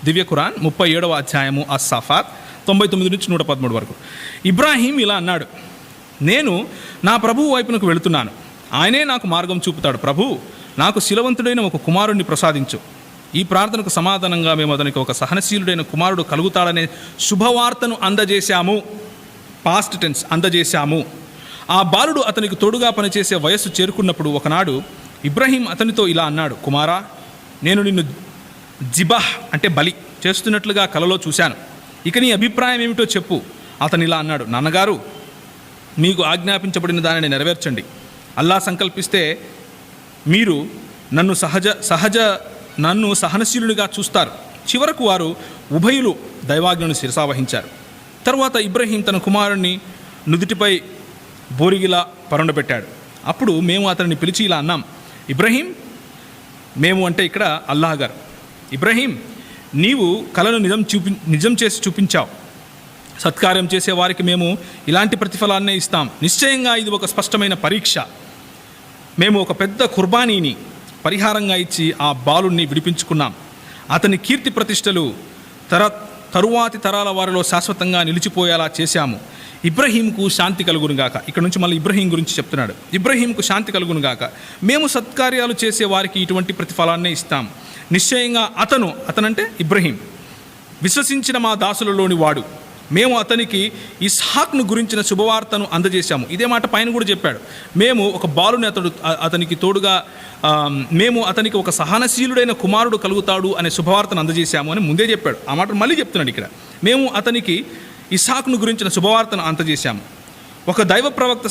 దివ్య ఖురాన్ 37వ అధ్యాయము అస్సఫాత్ 99 నుంచి 113 వరకు. ఇబ్రాహీం ఇలా అన్నాడు, నేను నా ప్రభువు వైపునకు వెళుతున్నాను, ఆయనే నాకు మార్గం చూపుతాడు. ప్రభు, నాకు శిలవంతుడైన ఒక కుమారుణ్ణి ప్రసాదించు. ఈ ప్రార్థనకు సమాధానంగా మేము అతనికి ఒక సహనశీలుడైన కుమారుడు కలుగుతాడనే శుభవార్తను అందజేశాము. Past tense, అందజేశాము. ఆ బాలుడు అతనికి తోడుగా పనిచేసే వయస్సు చేరుకున్నప్పుడు ఒకనాడు ఇబ్రాహీం అతనితో ఇలా అన్నాడు, కుమారా, నేను నిన్ను జిబాహ్ అంటే బలి చేస్తున్నట్లుగా కలలో చూశాను. ఇక నీ అభిప్రాయం ఏమిటో చెప్పు. అతను ఇలా అన్నాడు, నాన్నగారు, మీకు ఆజ్ఞాపించబడిన దానిని నెరవేర్చండి. అల్లా సంకల్పిస్తే మీరు నన్ను సహనశీలునిగా చూస్తారు. చివరకు వారు ఉభయులు దైవాజ్ఞను శిరసావహించారు. తరువాత ఇబ్రాహీం తన కుమారుణ్ణి నుదుటిపై బోరిగిలా పరుండబెట్టాడు. అప్పుడు మేము అతనిని పిలిచి ఇలా అన్నాం, ఇబ్రాహీం, మేము అంటే ఇక్కడ అల్లాహ్ గారు, ఇబ్రాహీం, నీవు కలను నిజం చేసి చూపించావు. సత్కార్యం చేసే వారికి మేము ఇలాంటి ప్రతిఫలాన్నే ఇస్తాం. నిశ్చయంగా ఇది ఒక స్పష్టమైన పరీక్ష. మేము ఒక పెద్ద కుర్బానీని పరిహారంగా ఇచ్చి ఆ బాలుణ్ణి విడిపించుకున్నాం. అతని కీర్తి ప్రతిష్టలు తరువాతి తరాల వారిలో శాశ్వతంగా నిలిచిపోయేలా చేశాము. ఇబ్రహీంకు శాంతి కలుగునుగాక. ఇక్కడ నుంచి మళ్ళీ ఇబ్రహీం గురించి చెప్తున్నాడు. ఇబ్రహీంకు శాంతి కలుగునుగాక. మేము సత్కార్యాలు చేసే వారికి ఇటువంటి ప్రతిఫలాన్నే ఇస్తాం. నిశ్చయంగా అతనంటే ఇబ్రహీం విశ్వసించిన మా దాసులలోని వాడు. మేము అతనికి ఇస్హాక్ను గురించిన శుభవార్తను అందజేశాము. ఇదే మాట పైన కూడా చెప్పాడు. మేము ఒక బాలుని అతనికి తోడుగా మేము అతనికి ఒక సహనశీలుడైన కుమారుడు కలుగుతాడు అనే శుభవార్తను అందజేశాము అని ముందే చెప్పాడు. ఆ మాట మళ్ళీ చెప్తున్నాడు ఇక్కడ. మేము అతనికి ఇస్హాక్ను గురించిన శుభవార్తను అందజేశాము. ఒక దైవ ప్రవక్త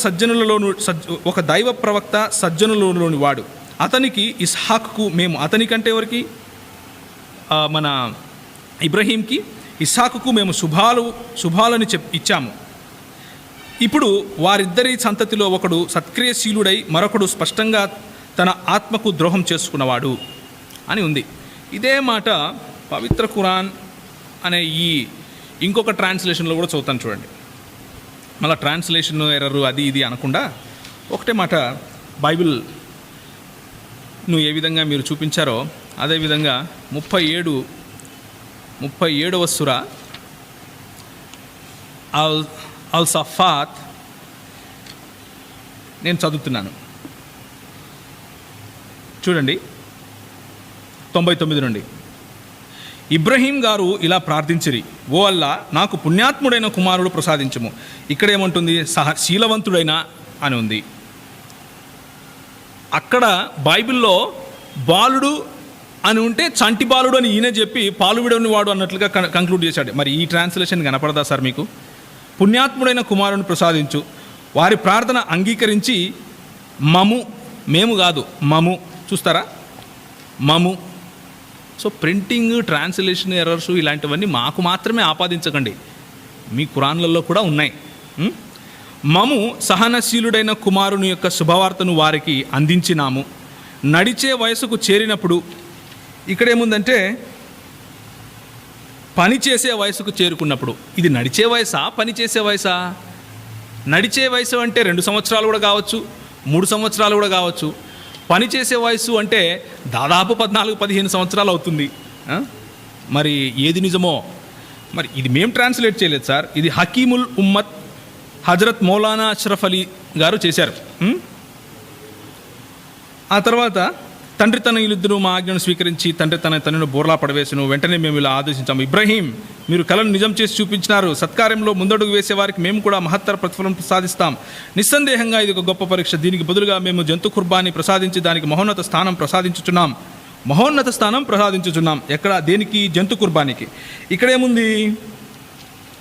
సజ్జనులలోని వాడు. అతనికి ఇస్హాక్కు మేము అతనికంటే ఎవరికి మన ఇబ్రహీంకి ఇస్హాకుకు మేము శుభాలని ఇచ్చాము. ఇప్పుడు వారిద్దరి సంతతిలో ఒకడు సత్క్రియశీలుడై మరొకడు స్పష్టంగా తన ఆత్మకు ద్రోహం చేసుకున్నవాడు అని ఉంది. ఇదే మాట పవిత్ర ఖురాన్ అనే ఈ ఇంకొక ట్రాన్స్లేషన్లో కూడా చదువుతాను చూడండి. మళ్ళీ ట్రాన్స్లేషన్ ఎర్రరు అది ఇది అనకుండా ఒకటే మాట బైబిల్ను ఏ విధంగా మీరు చూపించారో అదేవిధంగా 37వ సూర అల్ సఫాత్ నేను చదువుతున్నాను చూడండి. 99 నుండి. ఇబ్రహీం గారు ఇలా ప్రార్థించిరి, ఓ అల్లా నాకు పుణ్యాత్ముడైన కుమారుడు ప్రసాదించము. ఇక్కడ ఏమంటుంది? శీలవంతుడైన అని ఉంది. అక్కడ బైబిల్లో బాలుడు అని ఉంటే చంటి బాలుడు అని ఈయన చెప్పి పాలు విడని వాడు అన్నట్లుగా కంక్లూడ్ చేశాడు. మరి ఈ ట్రాన్స్లేషన్ కనపడదా సార్ మీకు? పుణ్యాత్ముడైన కుమారుని ప్రసాదించు. వారి ప్రార్థన అంగీకరించి మేము కాదు మము. చూస్తారా? మము. సో ప్రింటింగ్, ట్రాన్స్లేషన్ ఎర్రర్స్ ఇలాంటివన్నీ మాకు మాత్రమే ఆపాదించకండి, మీ ఖురాన్లలో కూడా ఉన్నాయి. మము సహనశీలుడైన కుమారుని యొక్క శుభవార్తను వారికి అందించినాము. నడిచే వయసుకు చేరినప్పుడు, ఇక్కడేముందంటే పని చేసే వయసుకు చేరుకున్నప్పుడు. ఇది నడిచే వయసా పని చేసే వయసా? నడిచే వయసు అంటే 2 సంవత్సరాలు కూడా కావచ్చు, 3 సంవత్సరాలు కూడా కావచ్చు. పని చేసే వయసు అంటే దాదాపు 14-15 సంవత్సరాలు అవుతుంది. మరి ఏది నిజమో? మరి ఇది మేము ట్రాన్స్లేట్ చేయలేదు సార్, ఇది హకీముల్ ఉమ్మత్ హజరత్ మౌలానా అష్రఫ్ అలీ గారు చేశారు. ఆ తర్వాత తండ్రి తన ఇద్దరు మా ఆజ్ఞను స్వీకరించి తండ్రి తనను బోర్లా పడవేసును. వెంటనే మేము ఇలా ఆదేశించాము, ఇబ్రహీం మీరు కలను నిజం చేసి చూపించినారు. సత్కార్యంలో ముందడుగు వేసే వారికి మేము కూడా మహత్తర ప్రతిఫలం ప్రసాదిస్తాం. నిస్సందేహంగా ఇది ఒక గొప్ప పరీక్ష. దీనికి బదులుగా మేము జంతు కుర్బాన్ని ప్రసాదించి దానికి మహోన్నత స్థానం ప్రసాదించుచున్నాం. ఎక్కడ? దేనికి? జంతు కుర్బానికి. ఇక్కడేముంది?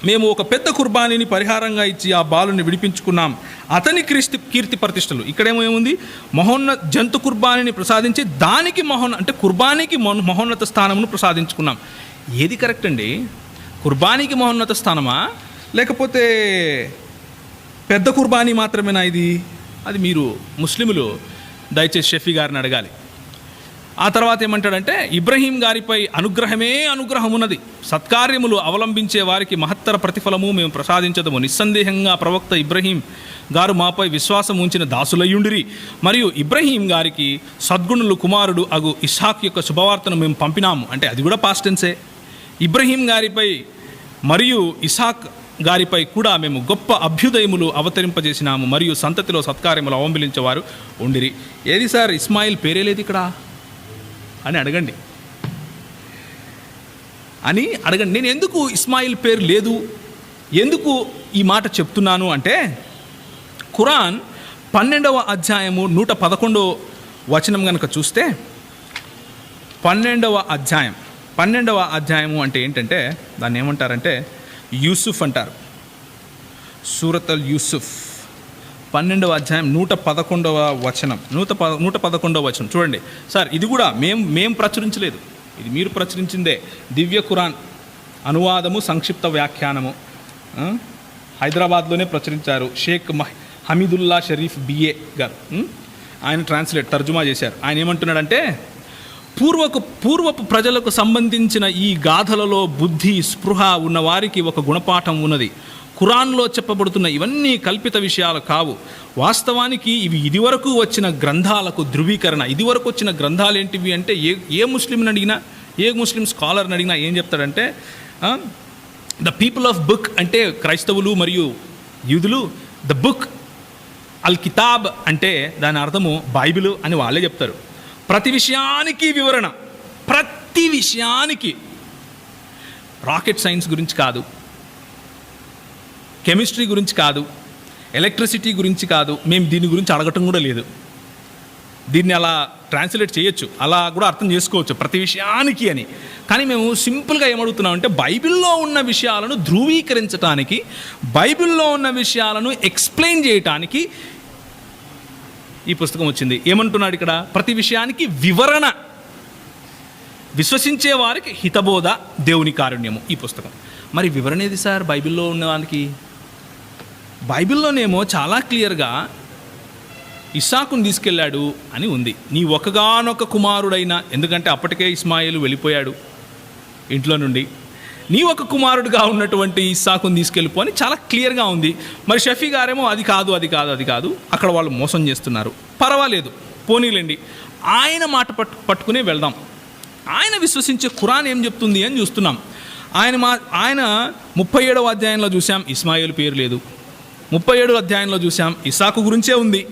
మేము ఒక పెద్ద కుర్బానీని పరిహారంగా ఇచ్చి ఆ బాలుని విడిపించుకున్నాం. అతని కీర్తి ప్రతిష్టలు. ఇక్కడేమేముంది? జంతు కుర్బానీని ప్రసాదించి దానికి అంటే కుర్బానీకి మహోన్నత స్థానమును ప్రసాదించుకున్నాం. ఏది కరెక్ట్ అండి? కుర్బానీకి మహోన్నత స్థానమా, లేకపోతే పెద్ద కుర్బానీ మాత్రమేనా ఇది? అది మీరు ముస్లిములు దయచేసి షఫీ గారిని అడగాలి. ఆ తర్వాత ఏమంటాడంటే, ఇబ్రహీం గారిపై అనుగ్రహం ఉన్నది. సత్కార్యములు అవలంబించే వారికి మహత్తర ప్రతిఫలము మేము ప్రసాదించదము. నిస్సందేహంగా ప్రవక్త ఇబ్రహీం గారు మాపై విశ్వాసం ఉంచిన దాసులయ్యుండిరి. మరియు ఇబ్రహీం గారికి సద్గుణులు కుమారుడు అగు ఇస్హాక్ యొక్క శుభవార్తను మేము పంపినాము. అంటే అది కూడా పాస్ట్ టెన్సే. ఇబ్రహీం గారిపై మరియు ఇస్హాక్ గారిపై కూడా మేము గొప్ప అభ్యుదయములు అవతరింపజేసినాము. మరియు సంతతిలో సత్కార్యములు అవలంబించేవారు ఉండిరి. ఏది సార్? ఇస్మాయిల్ పేరే లేదు ఇక్కడ అని అడగండి. నేను ఎందుకు ఇస్మాయిల్ పేరు లేదు, ఎందుకు ఈ మాట చెప్తున్నాను అంటే, ఖురాన్ 12వ అధ్యాయము 111వ వచనం కనుక చూస్తే, 12వ అధ్యాయము అంటే ఏంటంటే, దాన్ని ఏమంటారంటే యూసుఫ్ అంటారు. సూరత్ అల్ యూసుఫ్ 12వ అధ్యాయం 111వ వచనం. 111వ వచనం చూడండి సార్. ఇది కూడా మేము ప్రచురించలేదు, ఇది మీరు ప్రచురించిందే. దివ్య ఖురాన్ అనువాదము సంక్షిప్త వ్యాఖ్యానము హైదరాబాద్లోనే ప్రచురించారు. షేక్ హమీదుల్లా షరీఫ్ బిఏ గారు ఆయన తర్జుమా చేశారు. ఆయన ఏమంటున్నాడంటే, పూర్వపు ప్రజలకు సంబంధించిన ఈ గాథలలో బుద్ధి స్పృహ ఉన్న వారికి ఒక గుణపాఠం ఉన్నది. ఖురాన్లో చెప్పబడుతున్న ఇవన్నీ కల్పిత విషయాలు కావు. వాస్తవానికి ఇవి ఇదివరకు వచ్చిన గ్రంథాలకు ధృవీకరణ. ఇదివరకు వచ్చిన గ్రంథాలు ఏంటివి అంటే ఏ ముస్లింని అడిగినా, ఏ ముస్లిం స్కాలర్ని అడిగినా ఏం చెప్తాడంటే, ద పీపుల్ ఆఫ్ బుక్ అంటే క్రైస్తవులు మరియు యూదులు, ద బుక్ అల్ కితాబ్ అంటే దాని అర్థము బైబిల్ అని వాళ్ళే చెప్తారు. ప్రతి విషయానికి వివరణ, ప్రతి విషయానికి. రాకెట్ సైన్స్ గురించి కాదు, కెమిస్ట్రీ గురించి కాదు, ఎలక్ట్రిసిటీ గురించి కాదు, మేము దీని గురించి అడగటం కూడా లేదు. దీన్ని అలా ట్రాన్స్లేట్ చేయొచ్చు, అలా కూడా అర్థం చేసుకోవచ్చు ప్రతి విషయానికి అని. కానీ మేము సింపుల్గా ఏమడుగుతున్నామంటే బైబిల్లో ఉన్న విషయాలను ధృవీకరించడానికి, బైబిల్లో ఉన్న విషయాలను ఎక్స్ప్లెయిన్ చేయటానికి ఈ పుస్తకం వచ్చింది. ఏమంటున్నాడు ఇక్కడ? ప్రతి విషయానికి వివరణ, విశ్వసించే వారికి హితబోధ, దేవుని కారుణ్యము. ఈ పుస్తకం మరి వివరణ ఏది సార్ బైబిల్లో ఉన్నవానికి? బైబిల్లోనేమో చాలా క్లియర్గా ఇస్సాకుని తీసుకెళ్ళాడు అని ఉంది. నీ ఒకగానొక కుమారుడైన, ఎందుకంటే అప్పటికే ఇస్మాయిలు వెళ్ళిపోయాడు ఇంట్లో నుండి, నీ ఒక కుమారుడుగా ఉన్నటువంటి ఇస్సాకుని తీసుకెళ్ళిపో అని చాలా క్లియర్గా ఉంది. మరి షఫీ గారేమో అది కాదు, అక్కడ వాళ్ళు మోసం చేస్తున్నారు. పర్వాలేదు, పోనీలేండి, ఆయన మాట పట్టుకునే వెళ్దాం. ఆయన విశ్వసించే ఖురాన్ ఏం చెప్తుంది అని చూస్తున్నాం. ఆయన 37వ అధ్యాయంలో చూసాం ఇస్మాయిల్ పేరు లేదు, 37వ అధ్యాయంలో చూసాం ఇస్సాకు గురించే ఉంది.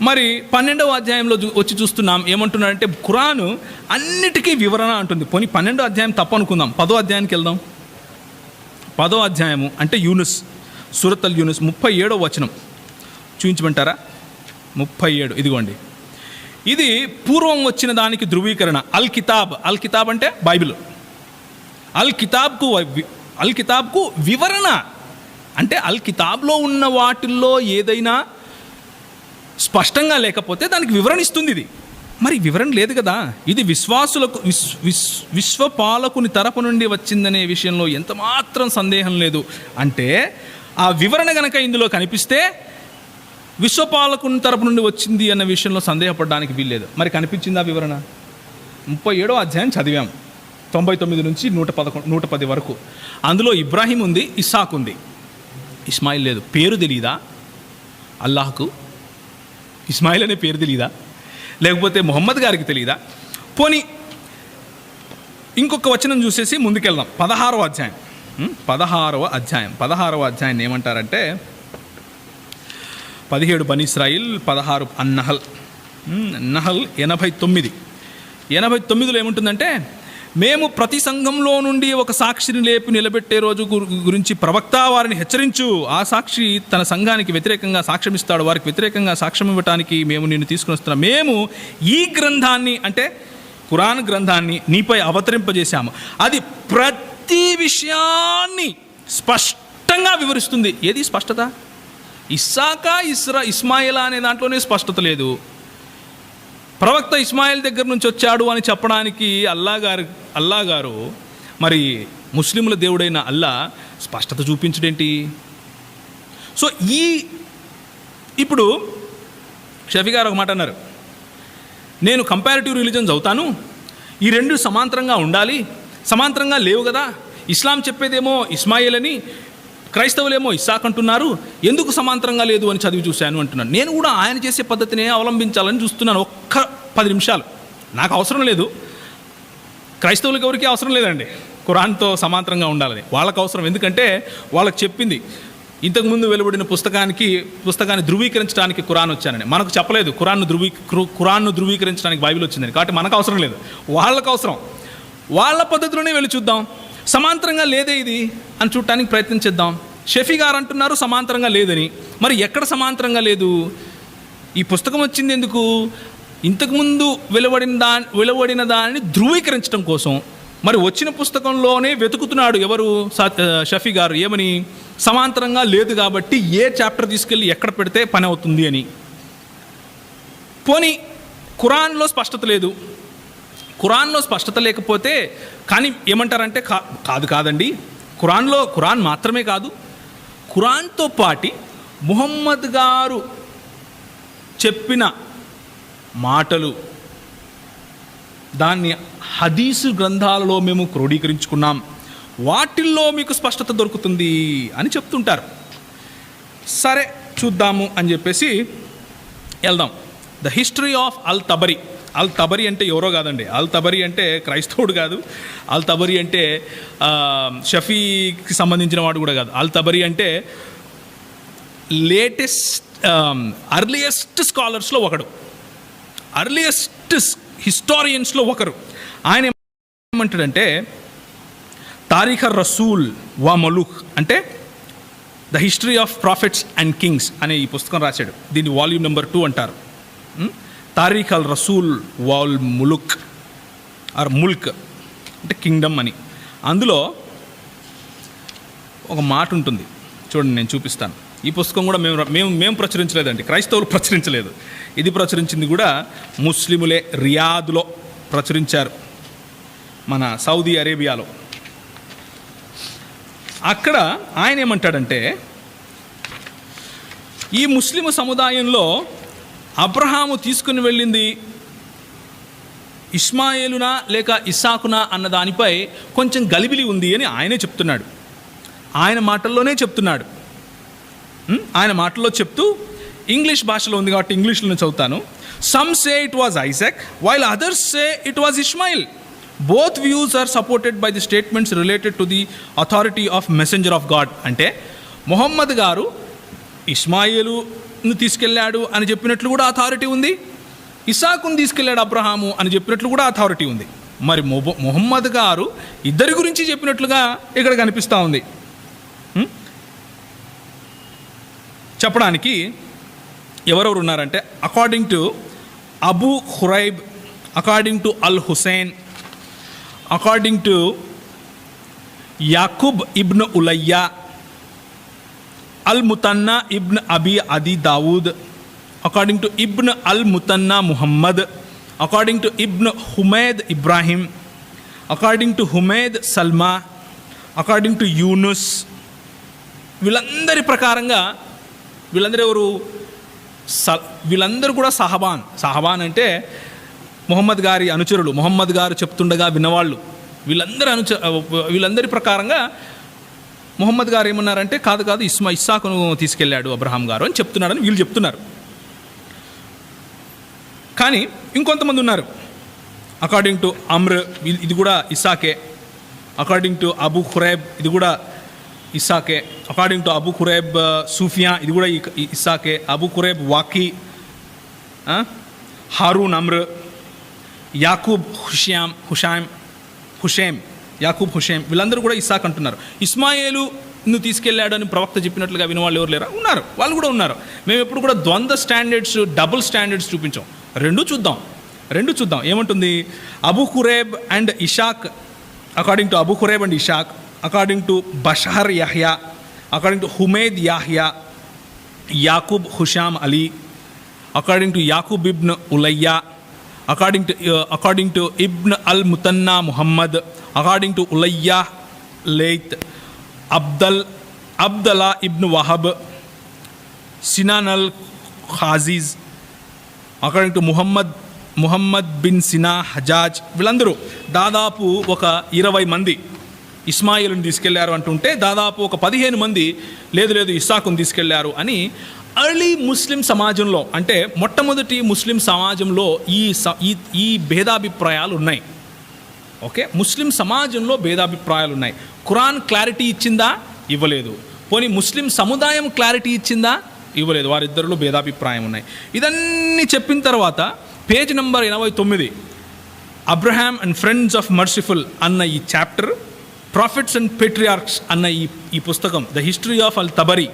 మరి 12వ అధ్యాయంలో వచ్చి చూస్తున్నాం ఏమంటున్నాడంటే ఖురాను అన్నిటికీ వివరణ అంటుంది. పోనీ 12వ అధ్యాయం తప్పు అనుకుందాం, 10వ అధ్యాయానికి వెళ్దాం. 10వ అధ్యాయము అంటే యూనుస్, సూరత్ అల్ యూనుస్ 37వ వచనం చూపించమంటారా? 37, ఇదిగోండి. ఇది పూర్వం వచ్చిన దానికి ధృవీకరణ. అల్ కితాబ్ అంటే బైబిల్. అల్ కితాబ్కు వివరణ అంటే అల్ కితాబ్లో ఉన్న వాటిల్లో ఏదైనా స్పష్టంగా లేకపోతే దానికి వివరణ ఇస్తుంది. ఇది మరి వివరణ లేదు కదా. ఇది విశ్వాసులకు విశ్వపాలకుని తరపు నుండి వచ్చిందనే విషయంలో ఎంత మాత్రం సందేహం లేదు. అంటే ఆ వివరణ గనక ఇందులో కనిపిస్తే విశ్వపాలకుని తరపు నుండి వచ్చింది అన్న విషయంలో సందేహపడడానికి వీల్లేదు. మరి కనిపించింది ఆ వివరణ? 37వ అధ్యాయం చదివాం, 99 నుంచి 110 వరకు. అందులో ఇబ్రాహీం ఉంది, ఇస్సాకు ఉంది, ఇస్మాయిల్ లేదు. పేరు తెలీదా అల్లాహకు? ఇస్మాయిల్ అనే పేరు తెలీదా? లేకపోతే మొహమ్మద్ గారికి తెలీదా? పోనీ ఇంకొక వచనం చూసేసి ముందుకెళ్దాం. 16వ అధ్యాయం ఏమంటారంటే 17 బనీ ఇస్రాయిల్, 16 అన్నహల్ 89లో ఏముంటుందంటే, మేము ప్రతి సంఘంలో నుండి ఒక సాక్షిని లేపి నిలబెట్టే రోజు గురించి ప్రవక్త వారిని హెచ్చరించు. ఆ సాక్షి తన సంఘానికి వ్యతిరేకంగా సాక్ష్యం ఇస్తాడు. వారికి వ్యతిరేకంగా సాక్ష్యం ఇవ్వటానికి మేము నిన్ను తీసుకుని వస్తున్నాం. మేము ఈ గ్రంథాన్ని అంటే ఖురాన్ గ్రంథాన్ని నీపై అవతరింపజేశాము. అది ప్రతి విషయాన్ని స్పష్టంగా వివరిస్తుంది. ఏది స్పష్టత? ఇస్మాయిలా అనే దాంట్లోనే స్పష్టత లేదు. ప్రవక్త ఇస్మాయిల్ దగ్గర నుంచి వచ్చాడు అని చెప్పడానికి అల్లా గారు మరి ముస్లింల దేవుడైన అల్లా స్పష్టత చూపించడేంటి? సో ఇప్పుడు షఫీ గారు ఒక మాట అన్నారు, నేను కంపారిటివ్ రిలీజన్స్ అవుతాను, ఈ రెండు సమాంతరంగా ఉండాలి, సమాంతరంగా లేవు కదా, ఇస్లాం చెప్పేదేమో ఇస్మాయిల్ అని, క్రైస్తవులేమో ఇస్సాక్ అంటున్నారు, ఎందుకు సమాంతరంగా లేదు అని చదివి చూశాను అంటున్నాను. నేను కూడా ఆయన చేసే పద్ధతినే అవలంబించాలని చూస్తున్నాను. ఒక్క 10 నిమిషాలు. నాకు అవసరం లేదు, క్రైస్తవులకి ఎవరికి అవసరం లేదండి ఖురాన్తో సమాంతరంగా ఉండాలని. వాళ్ళకు అవసరం, ఎందుకంటే వాళ్ళకి చెప్పింది ఇంతకుముందు వెలువడిన పుస్తకాన్ని ధృవీకరించడానికి ఖురాన్ వచ్చానని. మనకు చెప్పలేదు ఖురాన్ను ధృవీకరించడానికి బైబిల్ వచ్చిందని. కాబట్టి మనకు అవసరం లేదు, వాళ్ళకు అవసరం. వాళ్ళ పద్ధతిలోనే వెళ్ళి చూద్దాం. సమాంతరంగా లేదే ఇది అని చూడటానికి ప్రయత్నించేద్దాం. షఫీ గారు అంటున్నారు సమాంతరంగా లేదని. మరి ఎక్కడ సమాంతరంగా లేదు? ఈ పుస్తకం వచ్చింది ఎందుకు? ఇంతకుముందు వెలువడిన దానిని ధృవీకరించడం కోసం. మరి వచ్చిన పుస్తకంలోనే వెతుకుతున్నాడు ఎవరు? షఫీ గారు. ఏమని? సమాంతరంగా లేదు కాబట్టి ఏ చాప్టర్ తీసుకెళ్ళి ఎక్కడ పెడితే పని అవుతుంది అని. పోనీ ఖురాన్లో స్పష్టత లేదు. ఖురాన్లో స్పష్టత లేకపోతే కానీ ఏమంటారంటే కాదండి, ఖురాన్ మాత్రమే కాదు, ఖురాన్తో పాటి ముహమ్మద్ గారు చెప్పిన మాటలు దాన్ని హదీసు గ్రంథాలలో మేము క్రోడీకరించుకున్నాం, వాటిల్లో మీకు స్పష్టత దొరుకుతుంది అని చెప్తుంటారు. సరే చూద్దాము అని చెప్పేసి వెళ్దాం. The history of all తబరీ. అల్ తబరీ అంటే ఎవరో కాదండి. అల్ తబరీ అంటే క్రైస్తవుడు కాదు. అల్ తబరీ అంటే షఫీకి సంబంధించిన వాడు కూడా కాదు. అల్ తబరీ అంటే అర్లియస్ట్ స్కాలర్స్లో ఒకడు, అర్లియస్ట్ హిస్టారియన్స్లో ఒకరు. ఆయన ఏమంటాడంటే తారీఖ్ రసూల్ వా మలుక్ అంటే the history of profits and Kings అనే ఈ పుస్తకం రాశాడు. దీన్ని వాల్యూమ్ నెంబర్ 2 అంటారు. తారీఖ్ అల్ రసూల్ వాల్ ములుక్ ఆర్ ముల్క్ అంటే కింగ్డమ్ అని. అందులో ఒక మాట ఉంటుంది చూడండి, నేను చూపిస్తాను. ఈ పుస్తకం కూడా మేము ప్రచురించలేదండి, క్రైస్తవులు ప్రచురించలేదు. ఇది ప్రచురించింది కూడా ముస్లిములే. రియాద్లో ప్రచురించారు, మన సౌదీ అరేబియాలో. అక్కడ ఆయన ఏమంటాడంటే ఈ ముస్లిం సముదాయంలో అబ్రహాము తీసుకుని వెళ్ళింది ఇస్మాయేలునా లేక ఇస్సాకునా అన్న దానిపై కొంచెం గలిబిలి ఉంది అని ఆయనే చెప్తున్నాడు. ఆయన మాటల్లోనే చెప్తున్నాడు. ఆయన మాటల్లో చెప్తూ, ఇంగ్లీష్ భాషలో ఉంది కాబట్టి ఇంగ్లీష్లో చదువుతాను. Some say it was Isaac while others say it was Ismail. Both views are supported by the statements related to the authority of messenger of God. అంటే మొహమ్మద్ గారు ఇస్మాయిలును తీసుకెళ్ళాడు అని చెప్పినట్లు కూడా అథారిటీ ఉంది, ఇసాకును తీసుకెళ్ళాడు అబ్రహాము అని చెప్పినట్లు కూడా అథారిటీ ఉంది. మరి మొహమ్మద్ గారు ఇద్దరి గురించి చెప్పినట్లుగా ఇక్కడ కనిపిస్తూ ఉంది. చెప్పడానికి ఎవరెవరు ఉన్నారంటే according to Abu Kuraib, according to Al Husain, according to Yaqub ibn Ulayya, Al Muthanna ibn Abi Adi Dawud, according to ibn Al Muthanna Muhammad, according to ibn Humaid Ibrahim, according to Humaid Salma, according to Yunus. వీళ్ళందరి ప్రకారంగా వీళ్ళందరూ ఎవరు? వీళ్ళందరూ కూడా సహబాన్ అంటే మొహమ్మద్ గారి అనుచరులు, మొహమ్మద్ గారు చెప్తుండగా విన్నవాళ్ళు. వీళ్ళందరి ప్రకారంగా మొహమ్మద్ గారు ఏమన్నారంటే కాదు ఇస్సాకును తీసుకెళ్ళాడు అబ్రహాం గారు అని చెప్తున్నాడని వీళ్ళు చెప్తున్నారు. కానీ ఇంకొంతమంది ఉన్నారు. అకార్డింగ్ టు అమ్ర్, ఇది కూడా ఇస్సాకే. అకార్డింగ్ టు అబూ ఖురైబ్, ఇది కూడా ఇస్సాకే. అకార్డింగ్ టు అబూ ఖురైబ్ సూఫియా, ఇది కూడా ఇస్సాకే. అబూ ఖురైబ్ వాకీ, హారూన్ అమ్ర్, యాకూబ్ హుషేమ్, యాకూబ్ హుషేమ్, వీళ్ళందరూ కూడా ఇస్సాక్ అంటున్నారు. ఇస్మాయేలును తీసుకెళ్ళాడు అని ప్రవక్త చెప్పినట్లుగా వినవాళ్ళు ఎవరు లేరా? ఉన్నారు, వాళ్ళు కూడా ఉన్నారు. మేము ఎప్పుడు కూడా ద్వంద్వ స్టాండర్డ్స్, డబుల్ స్టాండర్డ్స్ చూపించాం. రెండు చూద్దాం ఏమంటుంది. Abu Kuraib and Ishaq, according to Abu Kuraib and Ishaq, according to Bashar Yahya, according to Humaid Yahya, Yaqub Hisham Ali, according to Yaqub ibn Ulayya, according to ibn Al Muthanna Muhammad, according to Ulayya Laith, Abdallah ibn Wahb, Sinan Al Khazij, according to Muhammad bin Sina Hajaj. వీళ్ళందరూ దాదాపు ఒక 20 మంది ఇస్మాయిల్ని తీసుకెళ్లారు అంటుంటే, దాదాపు ఒక 15 మంది లేదు ఇస్సాకును తీసుకెళ్లారు అని ఎర్లీ ముస్లిం సమాజంలో, అంటే మొట్టమొదటి ముస్లిం సమాజంలో ఈ భేదాభిప్రాయాలు ఉన్నాయి. ఓకే, ముస్లిం సమాజంలో భేదాభిప్రాయాలు ఉన్నాయి. ఖురాన్ క్లారిటీ ఇచ్చిందా? ఇవ్వలేదు. పోనీ ముస్లిం సముదాయం క్లారిటీ ఇచ్చిందా? ఇవ్వలేదు. వారిద్దరిలో భేదాభిప్రాయం ఉన్నాయి. ఇదన్నీ చెప్పిన తర్వాత page number 89 Abraham and friends of merciful అన్న ఈ చాప్టర్, ప్రాఫిట్స్ అండ్ పేట్రియార్క్స్ అన్న ఈ పుస్తకం, ద హిస్టరీ ఆఫ్ అల్ తబరీ,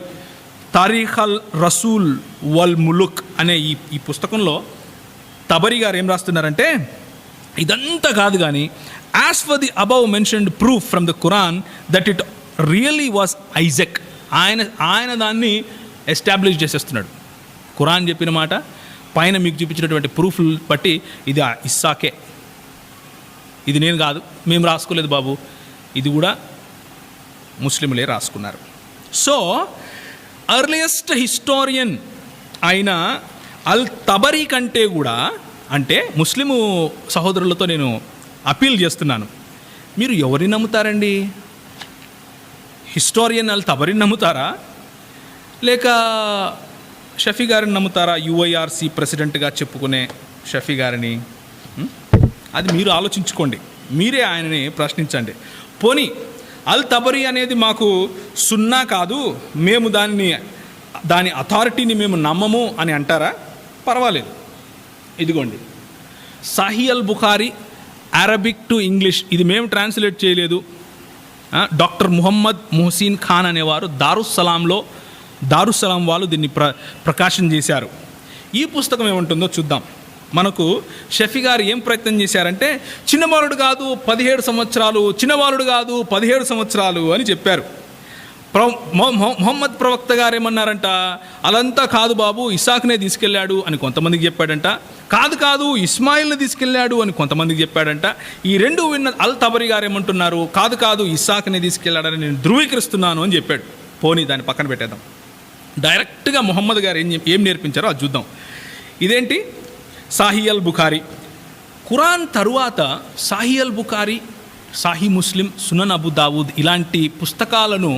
తారీఖ్ అల్ రసూల్ వల్ ములుక్ అనే ఈ పుస్తకంలో తబరీ గారు ఏం రాస్తున్నారంటే, ఇదంతా కాదు కానీ as for the above mentioned proof from the Quran that it really was Isaac. ఆయన దాన్ని ఎస్టాబ్లిష్ చేసేస్తున్నాడు. ఖురాన్ చెప్పిన మాట పైన మీకు చూపించినటువంటి ప్రూఫ్లు బట్టి ఇది ఇస్సాకే, ఇది నేను కాదు, మేము రాసుకోలేదు బాబు, ఇది కూడా ముస్లింలే రాసుకున్నారు. సో ఎర్లియస్ట్ హిస్టోరియన్ అయిన అల్ తబరీ కంటే కూడా అంటే ముస్లిము సహోదరులతో నేను అపీల్ చేస్తున్నాను, మీరు ఎవరిని నమ్ముతారండి? హిస్టోరియన్ అల్ తబరిని నమ్ముతారా, లేక షఫీ గారిని నమ్ముతారా? యుఐఆర్సి ప్రెసిడెంట్గా చెప్పుకునే షఫీ గారిని? అది మీరు ఆలోచించుకోండి, మీరే ఆయనని ప్రశ్నించండి. పోనీ అల్ తబరీ అనేది మాకు సున్నా కాదు, మేము దాని అథారిటీని మేము నమ్మము అని అంటారా? పర్వాలేదు, ఇదిగోండి Sahih Al Bukhari Arabic to English, ఇది మేము ట్రాన్స్లేట్ చేయలేదు. డాక్టర్ ముహమ్మద్ ముహసిన్ ఖాన్ అనేవారు దారుస్సలాం వాళ్ళు దీన్ని ప్రకాశం చేశారు. ఈ పుస్తకం ఏముంటుందో చూద్దాం. మనకు షఫీ గారు ఏం ప్రయత్నం చేశారంటే, చిన్నబాలుడు కాదు 17 సంవత్సరాలు, చిన్నబాలుడు కాదు 17 సంవత్సరాలు అని చెప్పారు. మొహమ్మద్ ప్రవక్త గారు ఏమన్నారంట, అలంతా కాదు బాబు, ఇస్సాక్నే తీసుకెళ్ళాడు అని కొంతమందికి చెప్పాడంట. కాదు ఇస్మాయిల్ని తీసుకెళ్ళాడు అని కొంతమందికి చెప్పాడంట. ఈ రెండు విన్న అల్ తబరీ గారు ఏమంటున్నారు, కాదు ఇస్సాక్నే తీసుకెళ్ళాడని నేను ధృవీకరిస్తున్నాను అని చెప్పాడు. పోనీ దాన్ని పక్కన పెట్టేద్దాం. డైరెక్ట్గా మొహమ్మద్ గారు ఏం నేర్పించారో అది చూద్దాం. ఇదేంటి? సాహీ అల్ బుఖారీ. ఖురాన్ తరువాత సాహీ అల్ బుఖారీ, సాహీ ముస్లిం, సునన్ అబు దావూద్ ఇలాంటి పుస్తకాలను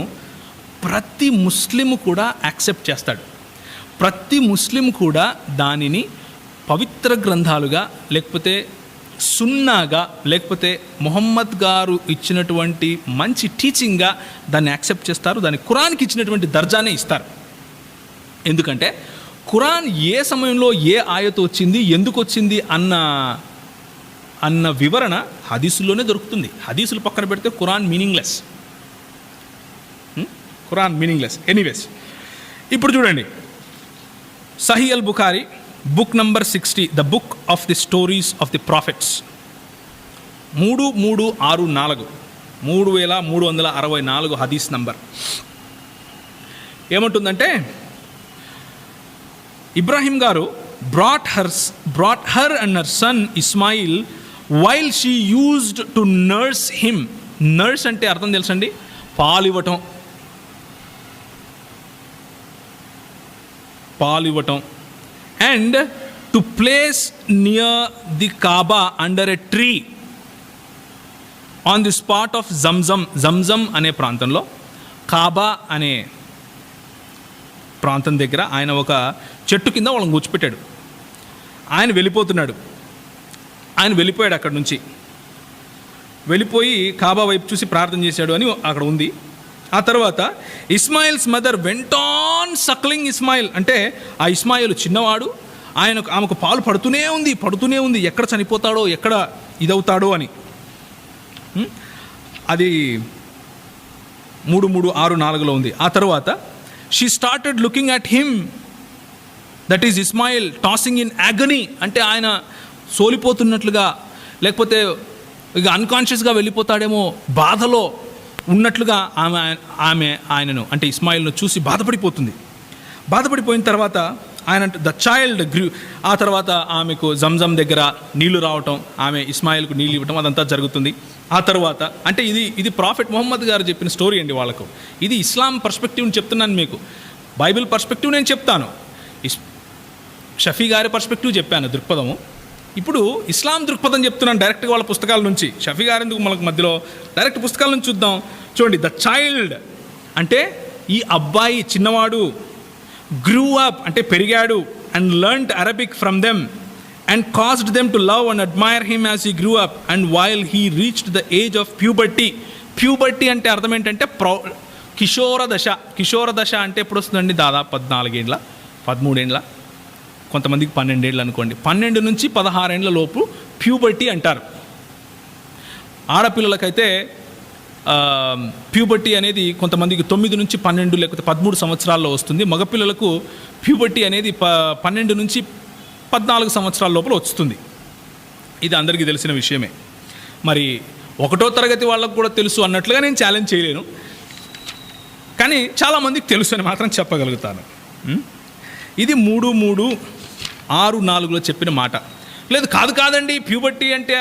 ప్రతి ముస్లిము కూడా యాక్సెప్ట్ చేస్తాడు. ప్రతి ముస్లిం కూడా దానిని పవిత్ర గ్రంథాలుగా, లేకపోతే సున్నాగా, లేకపోతే మొహమ్మద్ గారు ఇచ్చినటువంటి మంచి టీచింగ్గా దాన్ని యాక్సెప్ట్ చేస్తారు. దాన్ని ఖురాన్కి ఇచ్చినటువంటి దర్జానే ఇస్తారు. ఎందుకంటే ఖురాన్ ఏ సమయంలో ఏ ఆయత వచ్చింది, ఎందుకు వచ్చింది అన్న వివరణ హదీసుల్లోనే దొరుకుతుంది. హదీసులు పక్కన పెడితే ఖురాన్ మీనింగ్లెస్. ఎనీవేస్, ఇప్పుడు చూడండి Sahih Al Bukhari book number 60, the book of the stories of the prophets, 3364, 3364 hadith number. ఏమంటుందంటే, ఇబ్రాహిం గారు brought her and her son Ismail while she used to nurse him. Nurse అంటే అర్థం తెలుసండి, పాలు ఇవ్వటం. And to place near the Kaaba under a tree on the spot of Zamzam అనే ప్రాంతంలో, కాబా అనే ప్రాంతం దగ్గర ఆయన ఒక చెట్టు కింద వాళ్ళని కూర్చోపెట్టాడు. ఆయన వెళ్ళిపోయాడు అక్కడి నుంచి. వెళ్ళిపోయి కాబా వైపు చూసి ప్రార్థన చేశాడు అని అక్కడ ఉంది. ఆ తర్వాత Ismail's mother went on suckling Ismail, అంటే ఆ ఇస్మాయిల్ చిన్నవాడు, ఆమెకు పాలు పడుతూనే ఉంది, ఎక్కడ చనిపోతాడో, ఎక్కడ ఇదవుతాడో అని. అది 3364లో ఉంది. ఆ తర్వాత she started looking at him, that is Ismail, tossing in agony, అంటే ఆయన సోలిపోతున్నట్లుగా, లేకపోతే ఇక అన్కాన్షియస్గా వెళ్ళిపోతాడేమో బాధలో ఉన్నట్లుగా ఆమె ఆయనను, అంటే ఇస్మాయిల్ను చూసి బాధపడిపోయిన తర్వాత ఆయన ద చైల్డ్ గ్రూ. ఆ తర్వాత ఆమెకు జంజం దగ్గర నీళ్లు రావటం, ఆమె ఇస్మాయిల్కు నీళ్ళు ఇవ్వటం, అదంతా జరుగుతుంది. ఆ తర్వాత అంటే ఇది ప్రాఫెట్ మొహమ్మద్ గారు చెప్పిన స్టోరీ అండి వాళ్ళకు. ఇది ఇస్లాం పర్స్పెక్టివ్ని చెప్తున్నాను మీకు, బైబిల్ పర్స్పెక్టివ్ నేను చెప్తాను, షఫీ గారి పర్స్పెక్టివ్ చెప్పాను దృక్పథము. ఇప్పుడు ఇస్లాం దృక్పథం చెప్తున్నాను డైరెక్ట్గా వాళ్ళ పుస్తకాల నుంచి. షఫీ గారు ఎందుకు మనకు మధ్యలో, డైరెక్ట్ పుస్తకాల నుంచి చూద్దాం. చూడండి, ద చైల్డ్ అంటే ఈ అబ్బాయి చిన్నవాడు, గ్రూ అప్ అంటే పెరిగాడు, and learned Arabic from them and caused them to love and admire him as he grew up and while he reached the age of puberty అంటే అర్థం ఏంటంటే కిషోర దశ అంటే ఎప్పుడు వస్తుందండి? దాదాపు 14 ఏళ్ళ 13 ఏళ్ళ, కొంతమందికి 12 ఏళ్ళు అనుకోండి. 12 నుంచి 16 ఏళ్ళ లోపు ప్యూబర్టీ అంటారు. ఆడపిల్లలకైతే ప్యూబర్టీ అనేది కొంతమందికి 9 నుంచి 12 లేకపోతే 13 సంవత్సరాల్లో వస్తుంది. మగపిల్లలకు ప్యూబర్టీ అనేది 12 నుంచి 14 సంవత్సరాల లోపల వస్తుంది. ఇది అందరికీ తెలిసిన విషయమే. మరి 1వ తరగతి వాళ్ళకు కూడా తెలుసు అన్నట్లుగా నేను ఛాలెంజ్ చేయలేను, కానీ చాలామందికి తెలుసు అని మాత్రం చెప్పగలుగుతాను. ఇది 3364లో చెప్పిన మాట. లేదు కాదండి, ప్యూబర్టీ అంటే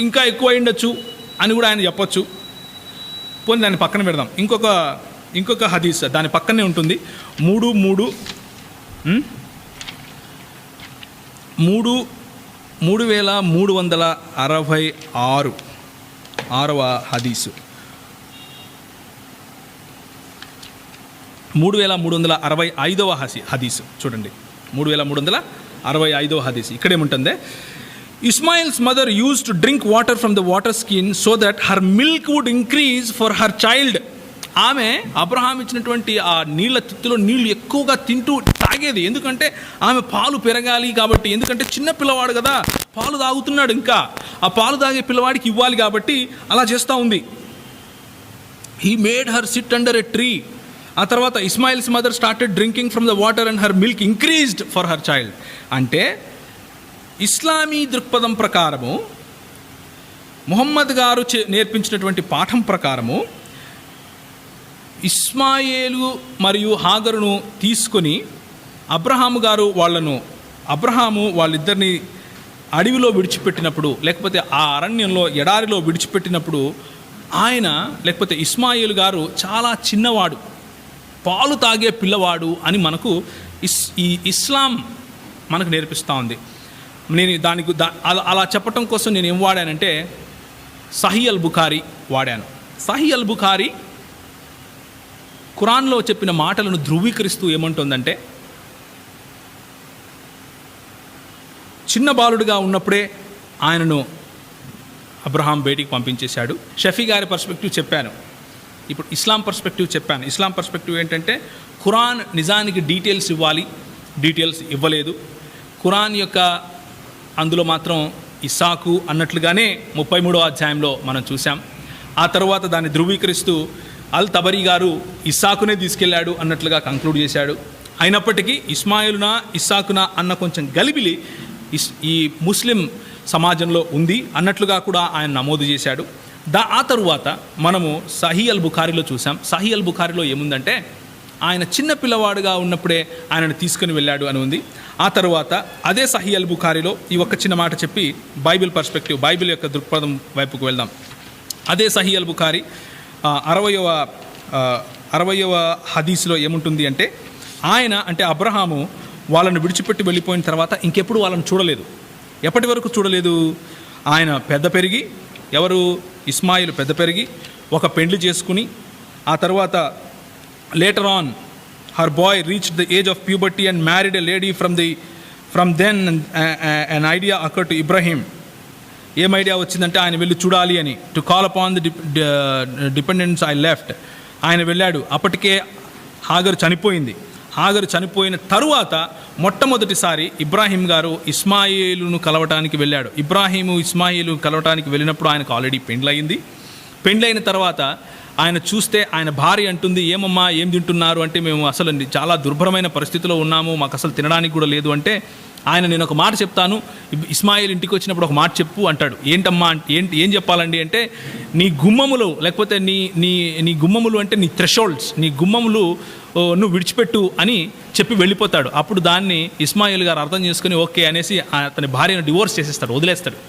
ఇంకా ఎక్కువ అయ్యుండొచ్చు అని కూడా ఆయన చెప్పొచ్చు. పోనీ దాన్ని పక్కన పెడదాం. ఇంకొక హదీస్ దాని పక్కనే ఉంటుంది. 33 3366 6వ హదీసు, 3365వ హదీసు చూడండి. 3365వ హదీసు ఇక్కడేముంటుందే, Ismail's mother use to drink water from the water skin so that her milk would increase for her child. ఆమె అబ్రహాం ఇచ్చినటువంటి ఆ నీళ్ళ తిత్తులో నీళ్లు ఎక్కువగా తింటూ తాగేది, ఎందుకంటే ఆమె పాలు పెరగాలి కాబట్టి. ఎందుకంటే చిన్న పిల్లవాడు కదా, పాలు తాగుతున్నాడు, ఇంకా ఆ పాలు తాగే పిల్లవాడికి ఇవ్వాలి కాబట్టి అలా చేస్తూ ఉంది. He made her sit under a tree. ఆ తర్వాత Ismail's mother started drinking from the water and her milk increased for her child. అంటే ఇస్లామీ దృక్పథం ప్రకారము, ముహమ్మద్ గారు నేర్పించినటువంటి పాఠం ప్రకారము, ఇస్మాయేలు మరియు హాగరును తీసుకొని అబ్రహాము వాళ్ళిద్దరిని అడవిలో విడిచిపెట్టినప్పుడు, లేకపోతే ఆ అరణ్యంలో ఎడారిలో విడిచిపెట్టినప్పుడు, ఆయన లేకపోతే ఇస్మాయిల్ గారు చాలా చిన్నవాడు, పాలు తాగే పిల్లవాడు అని మనకు ఈ ఇస్లాం మనకు నేర్పిస్తూ ఉంది. నేను దానికి అలా చెప్పటం కోసం నేను ఏం వాడానంటే సహీ అల్ బుఖారీ వాడాను. సహీ అల్ బుఖారీ ఖురాన్లో చెప్పిన మాటలను ధృవీకరిస్తూ ఏమంటుందంటే, చిన్న బాలుడిగా ఉన్నప్పుడే ఆయనను అబ్రహాం బయటికి పంపించేశాడు. షఫీ గారి పర్స్పెక్టివ్ చెప్పాను, ఇప్పుడు ఇస్లాం పర్స్పెక్టివ్ చెప్పాను. ఇస్లాం పర్స్పెక్టివ్ ఏంటంటే ఖురాన్ నిజానికి డీటెయిల్స్ ఇవ్వాలి, డీటెయిల్స్ ఇవ్వలేదు. ఖురాన్ యొక్క అందులో మాత్రం ఇస్సాకు అన్నట్లుగానే 33వ అధ్యాయంలో మనం చూసాం. ఆ తర్వాత దాన్ని ధృవీకరిస్తూ అల్ తబరీ గారు ఇస్సాకునే తీసుకెళ్ళాడు అన్నట్లుగా కంక్లూడ్ చేశాడు. అయినప్పటికీ ఇస్మాయిలునా ఇస్సాకునా అన్న కొంచెం గలిబిలి ఈ ముస్లిం సమాజంలో ఉంది అన్నట్లుగా కూడా ఆయన నమోదు చేశాడు. ఆ తరువాత మనము సహీ అల్ బుఖారీలో చూసాం. సహీ అల్ బుఖారీలో ఏముందంటే ఆయన చిన్న పిల్లవాడుగా ఉన్నప్పుడే ఆయనను తీసుకుని వెళ్ళాడు అని ఉంది. ఆ తర్వాత అదే సహీ అల్ బుఖారీలో ఈ ఒక్క చిన్న మాట చెప్పి బైబిల్ పర్స్పెక్టివ్, బైబిల్ యొక్క దృక్పథం వైపుకు వెళ్దాం. అదే సహీ అల్ బుఖారీ 60వ హదీస్లో ఏముంటుంది అంటే, ఆయన అంటే అబ్రహాము వాళ్ళను విడిచిపెట్టి వెళ్ళిపోయిన తర్వాత ఇంకెప్పుడు వాళ్ళని చూడలేదు. ఎప్పటి వరకు చూడలేదు? ఆయన పెద్ద పెరిగి, ఎవరు ఇస్మాయిల్ పెద్ద పెరిగి ఒక పెండ్లి చేసుకుని, ఆ తర్వాత later on her boy reach the age of puberty and married a lady from then an idea occurred to Ibrahim. ఏం ఐడియా వచ్చిందంటే ఆయన వెళ్ళి చూడాలి అని, to call upon the dependence I left. ఆయన వెళ్ళాడు. అప్పటికే హాగరు చనిపోయింది. హాగరు చనిపోయిన తరువాత మొట్టమొదటిసారి ఇబ్రాహీం గారు ఇస్మాయిలును కలవటానికి వెళ్ళాడు. ఇస్మాయిలు కలవటానికి వెళ్ళినప్పుడు ఆయనకు ఆల్రెడీ పెండ్లయింది. పెండ్లైన తర్వాత ఆయన చూస్తే ఆయన భార్య అంటుంది, ఏమమ్మా ఏం తింటున్నారు అంటే, మేము అసలు చాలా దుర్భరమైన పరిస్థితిలో ఉన్నాము, మాకు అసలు తినడానికి కూడా లేదు అంటే, ఆయన నేను ఒక మాట చెప్తాను, ఇస్మాయిల్ ఇంటికి వచ్చినప్పుడు ఒక మాట చెప్పు అంటాడు. ఏంటమ్మా ఏం చెప్పాలండి అంటే, నీ గుమ్మములు లేకపోతే నీ గుమ్మములు అంటే నీ థ్రెషోల్డ్స్, నీ గుమ్మములు నువ్వు విడిచిపెట్టు అని చెప్పి వెళ్ళిపోతాడు. అప్పుడు దాన్ని ఇస్మాయిల్ గారు అర్థం చేసుకుని ఓకే అనేసి అతని భార్యను డివోర్స్ చేసేస్తాడు, వదిలేస్తాడు.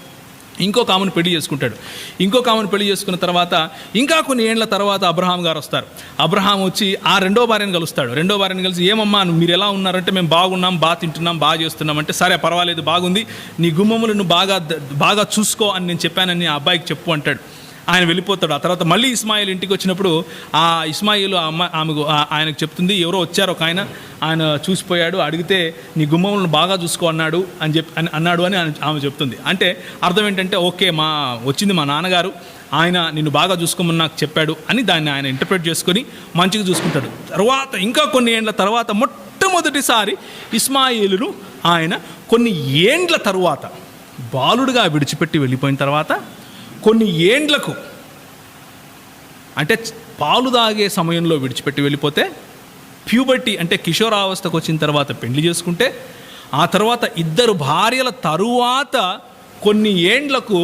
ఇంకొక ఆమెను పెళ్లి చేసుకుంటాడు. ఇంకొక ఆమెను పెళ్లి చేసుకున్న తర్వాత ఇంకా కొన్ని ఏళ్ల తర్వాత అబ్రహాం గారు వస్తారు. అబ్రహాం వచ్చి ఆ రెండో భార్యను కలుస్తాడు. రెండో భార్యను కలిసి, ఏమమ్మా మీరు ఎలా ఉన్నారంటే, మేము బాగున్నాం, బాగా తింటున్నాం, బాగా చేస్తున్నాం అంటే, సరే పర్వాలేదు బాగుంది, నీ గుమ్మములు నువ్వు బాగా చూసుకో అని నేను చెప్పానని ఆ అబ్బాయికి చెప్పు అంటాడు. ఆయన వెళ్ళిపోతాడు. ఆ తర్వాత మళ్ళీ ఇస్మాయిల్ ఇంటికి వచ్చినప్పుడు ఆ ఇస్మాయిల్ ఆయనకు చెప్తుంది, ఎవరో వచ్చారు ఒక ఆయన చూసిపోయాడు, అడిగితే నీ గుమ్మములను బాగా చూసుకో అన్నాడు అని ఆమె చెప్తుంది. అంటే అర్థం ఏంటంటే, ఓకే వచ్చింది మా నాన్నగారు, ఆయన నిన్ను బాగా చూసుకోమని నాకు చెప్పాడు అని దాన్ని ఆయన ఇంటర్ప్రిట్ చేసుకొని మంచిగా చూసుకుంటాడు. తర్వాత ఇంకా కొన్ని ఏండ్ల తర్వాత మొట్టమొదటిసారి ఇస్మాయిలును ఆయన కొన్ని ఏండ్ల తరువాత బాలుడుగా విడిచిపెట్టి వెళ్ళిపోయిన తర్వాత కొన్ని ఏండ్లకు, అంటే పాలు తాగే సమయంలో విడిచిపెట్టి వెళ్ళిపోతే, ప్యూబర్టీ అంటే కిషోరావస్థకు వచ్చిన తర్వాత పెళ్లి చేసుకుంటే, ఆ తర్వాత 2 భార్యల తరువాత కొన్ని ఏండ్లకు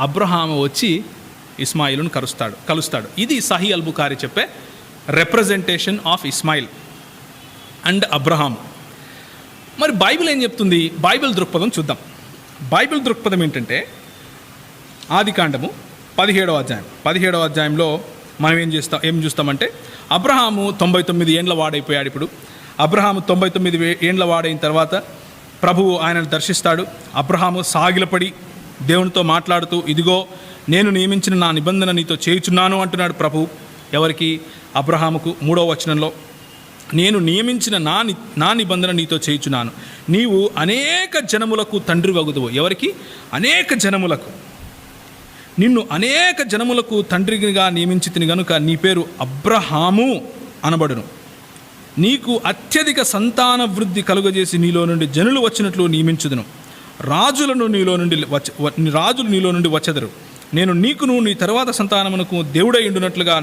అబ్రహాము వచ్చి ఇస్మాయిలును కలుస్తాడు. ఇది సహీ అల్ బుఖారీ చెప్పే representation of Ismail and Abraham. మరి బైబిల్ ఏం చెప్తుంది? బైబిల్ దృక్పథం చూద్దాం. బైబిల్ దృక్పథం ఏంటంటే, ఆదికాండము 17వ అధ్యాయంలో మనం ఏం చూస్తామంటే, అబ్రహాము 99 ఏండ్ల వాడైపోయాడు. ఇప్పుడు అబ్రహాము 99 ఏండ్ల వాడైన తర్వాత ప్రభువు ఆయనను దర్శిస్తాడు. అబ్రహాము సాగిలపడి దేవునితో మాట్లాడుతూ, ఇదిగో నేను నియమించిన నా నిబంధన నీతో చేయుచున్నాను అంటున్నాడు ప్రభువు. ఎవరికి? అబ్రహాముకు. 3వ వచనంలో, నేను నియమించిన నా నిబంధన నీతో చేయుచున్నాను, నీవు అనేక జనములకు తండ్రి వగుదువు. ఎవరికి? అనేక జనములకు. నిన్ను అనేక జనములకు తండ్రిగా నియమించితిని గనుక నీ పేరు అబ్రహాము అనబడును. నీకు అత్యధిక సంతాన వృద్ధి కలుగజేసి నీలో నుండి జనులు వచ్చినట్లు నియమించుదును. రాజులు నీలో నుండి వచ్చెదరు. నేను నీకును నీ తరువాత సంతానమునకు దేవుడై ఉండునట్లుగా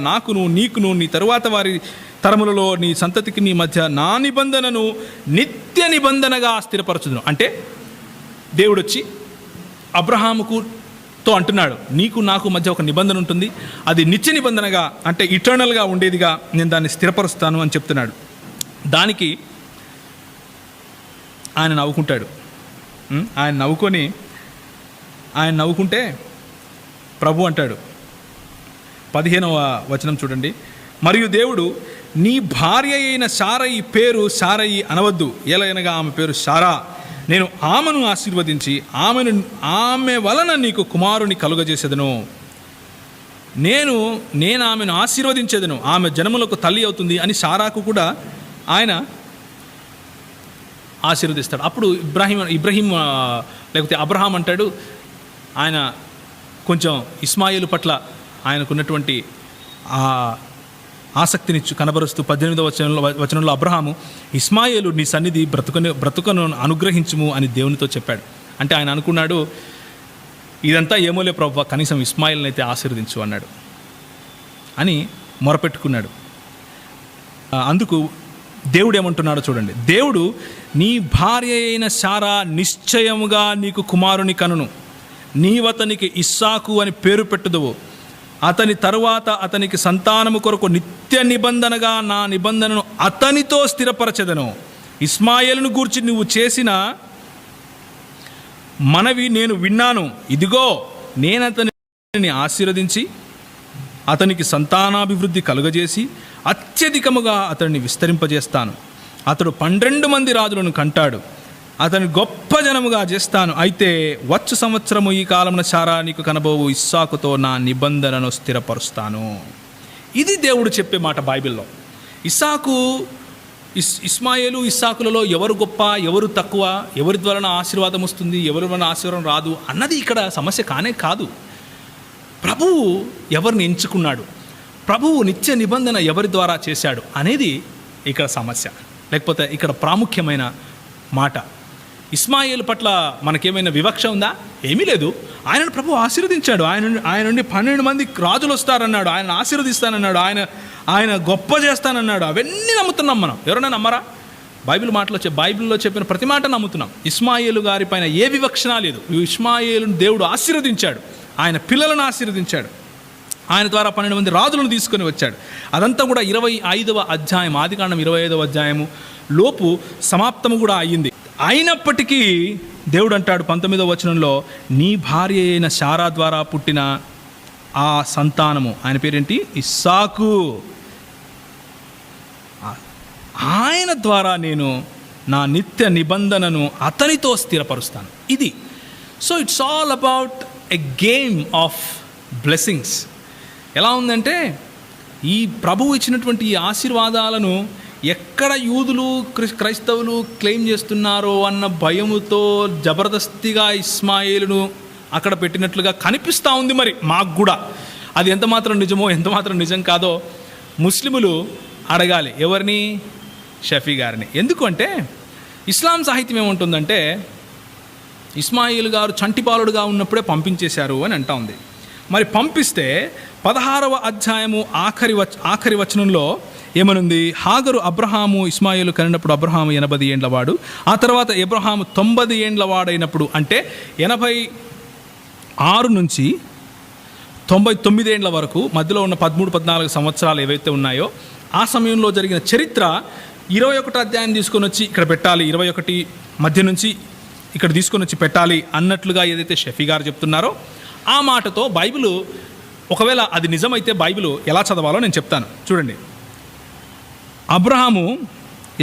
నీకును నీ తరువాత వారి తరములలో నీ సంతతికి నీ మధ్య నా నిబంధనను నిత్య నిబంధనగా స్థిరపరచుదును. అంటే దేవుడు వచ్చి అబ్రహాముతో అంటున్నాడు, నీకు నాకు మధ్య ఒక నిబంధన ఉంటుంది, అది నిత్య నిబంధనగా, అంటే ఇటర్నల్గా ఉండేదిగా నేను దాన్ని స్థిరపరుస్తాను అని చెప్తున్నాడు. దానికి ఆయన నవ్వుకుంటాడు. ఆయన నవ్వుకుంటే ప్రభు అంటాడు, 15వ వచనం చూడండి, మరియు దేవుడు, నీ భార్య అయిన శారయి పేరు శారయి అనవద్దు, ఎలయనగా ఆమె పేరు శారా. నేను ఆమెను ఆశీర్వదించి ఆమె వలన నీకు కుమారుని కలుగజేసేదను. నేను ఆమెను ఆశీర్వదించేదను, ఆమె జనములకు తల్లి అవుతుంది అని శారాకు కూడా ఆయన ఆశీర్వదిస్తాడు. అప్పుడు ఇబ్రహీం లేకపోతే అబ్రహాం అంటాడు, ఆయన కొంచెం ఇస్మాయిలు పట్ల ఆయనకున్నటువంటి ఆసక్తిని కనబరుస్తూ 18వ వచనంలో అబ్రహాము, ఇస్మాయిలు నీ సన్నిధి బ్రతుకను అనుగ్రహించుము అని దేవునితో చెప్పాడు. అంటే ఆయన అనుకున్నాడు, ఇదంతా ఏమోలే ప్రభువా, కనీసం ఇస్మాయిల్ని అయితే ఆశీర్వదించు అన్నాడు అని మొరపెట్టుకున్నాడు. అందుకు దేవుడు ఏమంటున్నాడో చూడండి. దేవుడు, నీ భార్య అయిన శారా నిశ్చయముగా నీకు కుమారుని కనును, నీవతనికి ఇస్సాకు అని పేరు పెట్టుదువు. అతని తరువాత అతనికి సంతానము కొరకు నిత్య నిబంధనగా నా నిబంధనను అతనితో స్థిరపరచెదను. ఇస్మాయిలును గూర్చి నువ్వు చేసిన మనవి నేను విన్నాను. ఇదిగో నేను అతనిని ఆశీర్వదించి అతనికి సంతానాభివృద్ధి కలుగజేసి అత్యధికముగా అతన్ని విస్తరింపజేస్తాను. అతడు 12 మంది రాజులను కంటాడు. అతని గొప్ప జనముగా చేస్తాను. అయితే వచ్చు సంవత్సరము ఈ కాలమున శారా నీకు కనబోవు ఇస్సాకుతో నా నిబంధనను స్థిరపరుస్తాను. ఇది దేవుడు చెప్పే మాట బైబిల్లో. ఇస్మాయిలు ఇస్సాకులలో ఎవరు గొప్ప, ఎవరు తక్కువ, ఎవరి వలన ఆశీర్వాదం వస్తుంది, ఎవరి వలన ఆశీర్వాదం రాదు అన్నది ఇక్కడ సమస్య కానే కాదు. ప్రభువు ఎవరిని ఎంచుకున్నాడు, ప్రభువు నిత్య నిబంధన ఎవరి ద్వారా చేశాడు అనేది ఇక్కడ సమస్య, లేకపోతే ఇక్కడ ప్రాముఖ్యమైన మాట. ఇస్మాయిల్ పట్ల మనకేమైనా వివక్ష ఉందా? ఏమీ లేదు. ఆయనను ప్రభు ఆశీర్వదించాడు. ఆయన నుండి 12 మంది రాజులు వస్తారన్నాడు, ఆయన ఆశీర్వదిస్తానన్నాడు, ఆయన గొప్ప చేస్తానన్నాడు. అవన్నీ నమ్ముతున్నాం మనం. ఎవరైనా నమ్మరా? బైబిల్లో చెప్పిన ప్రతి మాట నమ్ముతున్నాం. ఇస్మాయిలు గారి పైన ఏ వివక్షణ లేదు. ఇస్మాయిలును దేవుడు ఆశీర్వదించాడు, ఆయన పిల్లలను ఆశీర్వదించాడు, ఆయన ద్వారా 12 మంది రాజులను తీసుకొని వచ్చాడు. అదంతా కూడా 25వ అధ్యాయం, ఆదికాండం 25వ అధ్యాయము లోపు సమాప్తము కూడా అయ్యింది. అయినప్పటికీ దేవుడు అంటాడు 19వ వచనంలో, నీ భార్య అయిన శారా ద్వారా పుట్టిన ఆ సంతానము, ఆయన పేరేంటి? ఇస్సాకు. ఆయన ద్వారా నేను నా నిత్య నిబంధనను అతనితో స్థిరపరుస్తాను. ఇది. So it's all about a game of blessings. ఎలా ఉందంటే, ఈ ప్రభువు ఇచ్చినటువంటి ఈ ఆశీర్వాదాలను ఎక్కడ యూదులు క్రైస్తవులు క్లెయిమ్ చేస్తున్నారో అన్న భయముతో జబర్దస్తిగా ఇస్మాయిలును అక్కడ పెట్టినట్లుగా కనిపిస్తూ ఉంది. మరి మాకు కూడా అది ఎంతమాత్రం నిజమో ఎంతమాత్రం నిజం కాదో ముస్లిములు అడగాలి. ఎవరిని? షఫీ గారిని. ఎందుకంటే ఇస్లాం సాహిత్యం ఏముంటుందంటే, ఇస్మాయిల్ గారు చంటిపాలుడుగా ఉన్నప్పుడే పంపించేశారు అని అంటా ఉంది. మరి పంపిస్తే 16వ అధ్యాయము ఆఖరి వచనంలో ఏమనుంది? హాగరు అబ్రహాము ఇస్మాయిలు కనినప్పుడు అబ్రహాము 80 ఏండ్ల వాడు, ఆ తర్వాత అబ్రహాము 90 ఏండ్ల వాడైనప్పుడు, అంటే 86 నుంచి 99 ఏండ్ల వరకు మధ్యలో ఉన్న 13-14 సంవత్సరాలు ఏవైతే ఉన్నాయో ఆ సమయంలో జరిగిన చరిత్ర 21 అధ్యాయం తీసుకొని వచ్చి ఇక్కడ పెట్టాలి, 21 మధ్య నుంచి ఇక్కడ తీసుకొని వచ్చి పెట్టాలి అన్నట్లుగా ఏదైతే షఫీ గారు చెప్తున్నారో ఆ మాటతో బైబిల్, ఒకవేళ అది నిజమైతే బైబిల్ ఎలా చదవాలో నేను చెప్తాను. చూడండి, అబ్రహాము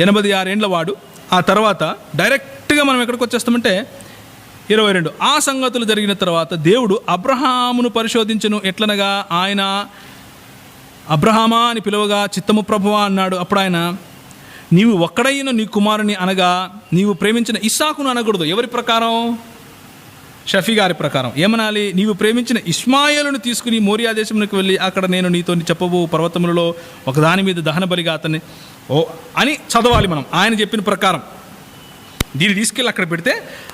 86 ఏండ్ల వాడు, ఆ తర్వాత డైరెక్ట్గా మనం ఎక్కడికి వచ్చేస్తామంటే 22. ఆ సంగతులు జరిగిన తర్వాత దేవుడు అబ్రహామును పరిశోధించును, ఎట్లనగా ఆయన అబ్రహామా అని పిలువగా చిత్తము ప్రభువా అన్నాడు. అప్పుడు ఆయన, నీవు ఒక్కడైన నీ కుమారుని అనగా నీవు ప్రేమించిన ఇస్సాకును అనకూడదు. ఎవరి ప్రకారం? షఫీ గారి ప్రకారం ఏమనాలి? నీవు ప్రేమించిన ఇష్మాయేలును తీసుకుని మోరియా దేశంలోకి వెళ్ళి అక్కడ నేను నీతో చెప్పబో పర్వతములలో ఒకదాని మీద దహన బలిగా అతన్ని అని చదవాలి మనం. ఆయన చెప్పిన ప్రకారం దీన్ని తీసుకెళ్ళి అక్కడ పెడితే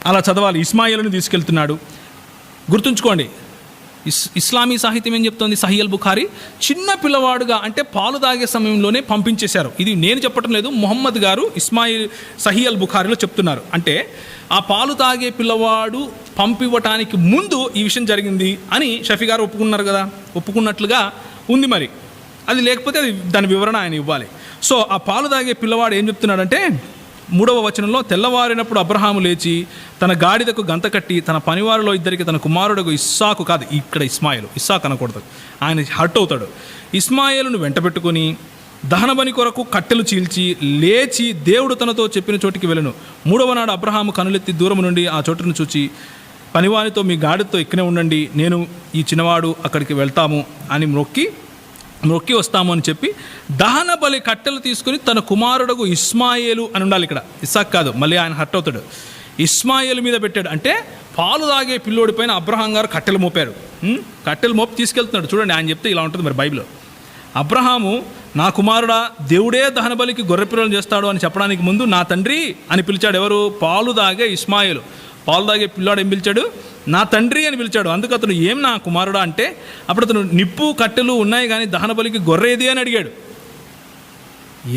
అలా చదవాలి. ఇస్మాయిల్ని తీసుకెళ్తున్నాడు. గుర్తుంచుకోండి, ఇస్లామీ సాహిత్యం ఏం చెప్తోంది? సహీహ్ బుఖారీ చిన్న పిల్లవాడుగా అంటే పాలు తాగే సమయంలోనే పంపించేశారు. ఇది నేను చెప్పటం లేదు, ముహమ్మద్ గారు సహీహ్ బుఖారీలో చెప్తున్నారు. అంటే ఆ పాలు తాగే పిల్లవాడు పంపివ్వటానికి ముందు ఈ విషయం జరిగింది అని షఫీ గారు ఒప్పుకున్నారు కదా, ఒప్పుకున్నట్లుగా ఉంది. మరి అది లేకపోతే అది దాని వివరణ ఆయన ఇవ్వాలి. సో ఆ పాలు తాగే పిల్లవాడు ఏం చెప్తున్నాడంటే 3వ వచనంలో, తెల్లవారినప్పుడు అబ్రహాము లేచి తన గాడిదకు గంత కట్టి తన పనివారిలో ఇద్దరికి తన కుమారుడు ఇస్సాకు, కాదు ఇక్కడ ఇస్సాకు అనకూడదు, ఆయన హర్ట్ అవుతాడు, ఇస్మాయిలును వెంటబెట్టుకొని దహనబలి కొరకు కట్టెలు చీల్చి లేచి దేవుడు తనతో చెప్పిన చోటికి వెళ్ళను. 3వ నాడు అబ్రహాము కనులెత్తి దూరం నుండి ఆ చోటును చూచి, పనివారితో మీ గాడితో ఇక్కడే ఉండండి, నేను ఈ చిన్నవాడు అక్కడికి వెళ్తాము అని మొక్కి వస్తాము అని చెప్పి దహన బలి కట్టెలు తీసుకుని తన కుమారుడు ఇస్మాయేలు అని ఉండాలి, ఇక్కడ ఇస్సాక్ కాదు, మళ్ళీ ఆయన హర్ట్ అవుతాడు, ఇస్మాయేలు మీద పెట్టాడు. అంటే పాలు తాగే పిల్లోడి పైన అబ్రహాం గారు కట్టెలు మోపారు. కట్టెలు మోపి తీసుకెళ్తున్నాడు. చూడండి, ఆయన చెప్తే ఇలా ఉంటుంది మరి బైబిల్లో. అబ్రహాము, నా కుమారుడా, దేవుడే దహన బలికి గొర్రె పిల్లలు చేస్తాడు అని చెప్పడానికి ముందు నా తండ్రి అని పిలిచాడు. ఎవరు? పాలు తాగే ఇస్మాయిలు. పాలు తాగే పిల్లాడు ఏం పిలిచాడు? నా తండ్రి అని పిలిచాడు. అందుకు అతను, ఏం నా కుమారుడా అంటే, అప్పుడు అతను నిప్పు కట్టెలు ఉన్నాయి కానీ దహన బలికి గొర్రెది అని అడిగాడు.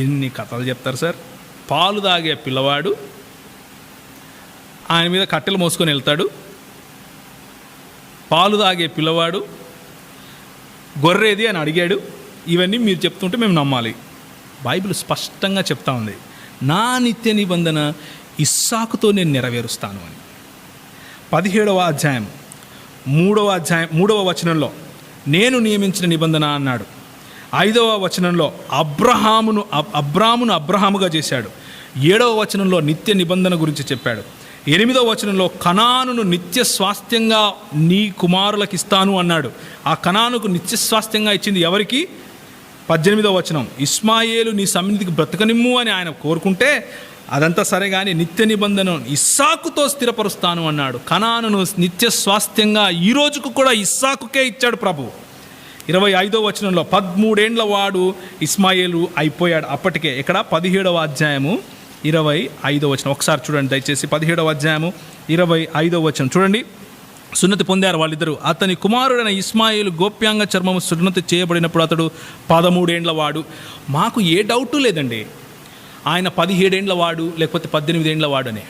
ఎన్ని కథలు చెప్తారు సార్. పాలు తాగే పిల్లవాడు ఆయన మీద కట్టెలు మోసుకొని వెళ్తాడు, పాలు తాగే పిల్లవాడు గొర్రెది అని అడిగాడు. ఇవన్నీ మీరు చెప్తుంటే మేము నమ్మాలి. బైబిల్ స్పష్టంగా చెప్తా ఉంది, నా నిత్య నిబంధన ఇస్సాకుతో నేను నెరవేరుస్తాను అని. 17వ అధ్యాయం 3వ వచనంలో నేను నియమించిన నిబంధన అన్నాడు. 5వ వచనంలో అబ్రామును అబ్రహాముగా చేశాడు. 7వ వచనంలో నిత్య నిబంధన గురించి చెప్పాడు. 8వ వచనంలో కనానును నిత్య స్వాస్థ్యంగా నీ కుమారులకు ఇస్తాను అన్నాడు. ఆ కనానుకు నిత్య స్వాస్థ్యంగా ఇచ్చింది ఎవరికి? 18వ వచనం, ఇస్మాయేలు నీ సన్నిధికి బ్రతకనిమ్ము అని ఆయన కోరుకుంటే అదంతా సరే కానీ నిత్య నిబంధనను ఇస్సాకుతో స్థిరపరుస్తాను అన్నాడు. కనానును నిత్య స్వాస్థ్యంగా ఈ రోజుకు కూడా ఇస్సాకుకే ఇచ్చాడు ప్రభు. 25వ వచనంలో 13 ఏండ్ల వాడు ఇస్మాయేలు అయిపోయాడు అప్పటికే. ఇక్కడ 17వ అధ్యాయము 25వ వచనం ఒకసారి చూడండి దయచేసి. 17వ అధ్యాయము 25వ వచనం చూడండి. సున్నతి పొందారు వాళ్ళిద్దరూ. అతని కుమారుడైన ఇస్మాయిలు గోప్యాంగ చర్మము సున్నతి చేయబడినప్పుడు అతడు 13 ఏండ్ల వాడు. మాకు ఏ డౌటు లేదండి ఆయన 17 ఏండ్ల వాడు లేకపోతే 18 ఏండ్ల వాడు అని.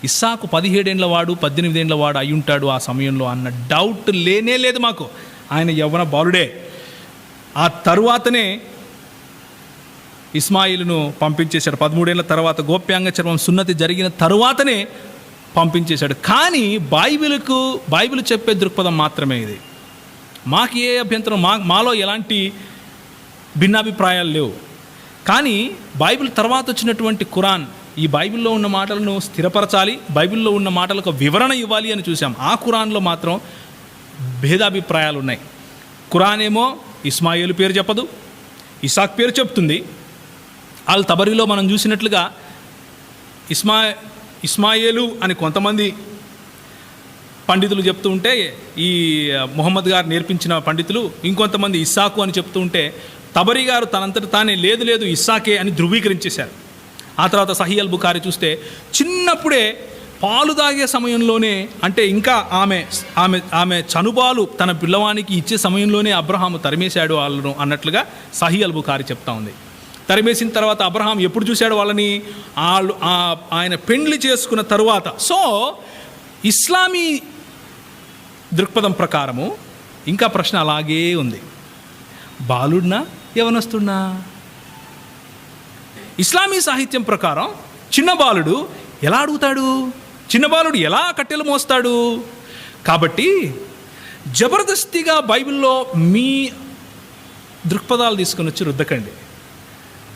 ఇస్సాకు 17 ఏండ్ల వాడు 18 ఏండ్ల వాడు అయి ఉంటాడు ఆ సమయంలో అన్న డౌట్ లేనే లేదు మాకు. ఆయన యవ్వన బాలుడే. ఆ తరువాతనే ఇస్మాయిలును పంపించేశాడు. 13 ఏళ్ళ తర్వాత గోప్యాంగ చర్మం సున్నతి జరిగిన తరువాతనే పంపించేశాడు. కానీ బైబిల్ చెప్పే దృక్పథం మాత్రమే ఇది. మాకు ఏ అభ్యంతరం, మాలో ఎలాంటి భిన్నాభిప్రాయాలు లేవు. కానీ బైబిల్ తర్వాత వచ్చినటువంటి ఖురాన్ ఈ బైబిల్లో ఉన్న మాటలను స్థిరపరచాలి, బైబిల్లో ఉన్న మాటలకు వివరణ ఇవ్వాలి అని చూసాం. ఆ ఖురాన్లో మాత్రం భేదాభిప్రాయాలు ఉన్నాయి. ఖురాన్ ఏమో ఇస్మాయిలు పేరు చెప్పదు, ఇసాక్ పేరు చెప్తుంది. అల్ తబరీలో మనం చూసినట్లుగా ఇస్మాయేలు అని కొంతమంది పండితులు చెప్తూ ఉంటే, ఈ ముహమ్మద్ గారు నేర్పించిన పండితులు ఇంకొంతమంది ఇస్సాకు అని చెప్తూ ఉంటే, తబరీ గారు తనంతట తానే లేదు ఇస్సాకే అని ధృవీకరించేశారు. ఆ తర్వాత సహీహ్ బుఖారీ చూస్తే చిన్నప్పుడే పాలు తాగే సమయంలోనే, అంటే ఇంకా ఆమె చనుబాలు తన పిల్లవానికి ఇచ్చే సమయంలోనే అబ్రహాము తరిమేశాడు వాళ్ళను అన్నట్లుగా సహీహ్ బుఖారీ చెప్తా ఉంది. తరిమేసిన తర్వాత అబ్రహాం ఎప్పుడు చూశాడు వాళ్ళని? ఆయన పెండ్లి చేసుకున్న తరువాత. సో ఇస్లామీ దృక్పథం ప్రకారము ఇంకా ప్రశ్న అలాగే ఉంది, బాలుడినా యవనస్తున్నా? ఇస్లామీ సాహిత్యం ప్రకారం చిన్న బాలుడు ఎలా అడుగుతాడు? చిన్న బాలుడు ఎలా కట్టెలు మోస్తాడు? కాబట్టి జబర్దస్తిగా బైబిల్లో మీ దృక్పథాలు తీసుకొని వచ్చి రుద్దకండి.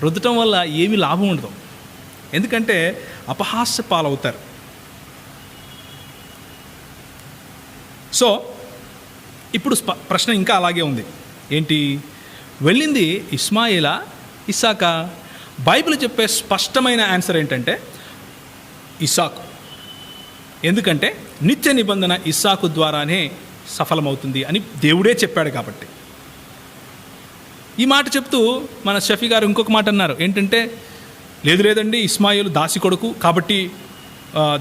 రుద్దటం వల్ల ఏమీ లాభం ఉండదు. ఎందుకంటే అపహాస్య పాలవుతారు. సో ఇప్పుడు ప్రశ్న ఇంకా అలాగే ఉంది. ఏంటి? వెళ్ళింది ఇస్మాయిలా, ఇస్సాకా? బైబిల్ చెప్పే స్పష్టమైన ఆన్సర్ ఏంటంటే ఇస్సాకు. ఎందుకంటే నిత్య నిబంధన ఇస్సాకు ద్వారానే సఫలమవుతుంది అని దేవుడే చెప్పాడు కాబట్టి. ఈ మాట చెప్తూ మన షఫీ గారు ఇంకొక మాట అన్నారు. ఏంటంటే లేదండి, ఇస్మాయిలు దాసి కొడుకు కాబట్టి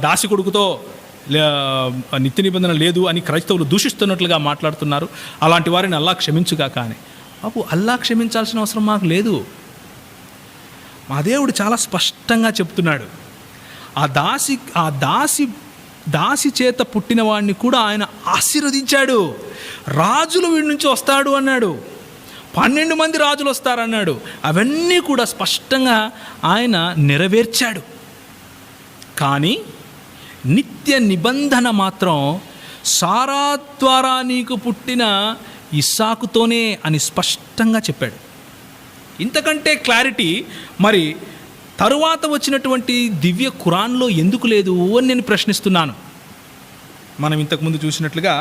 దాసి కొడుకుతో నిత్య నిబంధన లేదు అని క్రైస్తవులు దూషిస్తున్నట్లుగా మాట్లాడుతున్నారు. అలాంటి వారిని అల్లా క్షమించుగా. కానీ బాబు, అల్లా క్షమించాల్సిన అవసరం మాకు లేదు. మా దేవుడు చాలా స్పష్టంగా చెప్తున్నాడు. ఆ దాసి చేత పుట్టిన వాడిని కూడా ఆయన ఆశీర్వదించాడు. రాజులు వీడి నుంచి వస్తాడు అన్నాడు. 12 మంది రాజులు వస్తారన్నాడు. అవన్నీ కూడా స్పష్టంగా ఆయన నెరవేర్చాడు. కానీ నిత్య నిబంధన మాత్రం సారా ద్వారా నీకు పుట్టిన ఇస్సాకుతోనే అని స్పష్టంగా చెప్పాడు. ఇంతకంటే క్లారిటీ మరి తరువాత వచ్చినటువంటి దివ్య ఖురాన్లో ఎందుకు లేదు అని నేను ప్రశ్నిస్తున్నాను. మనం ఇంతకుముందు చూసినట్లుగా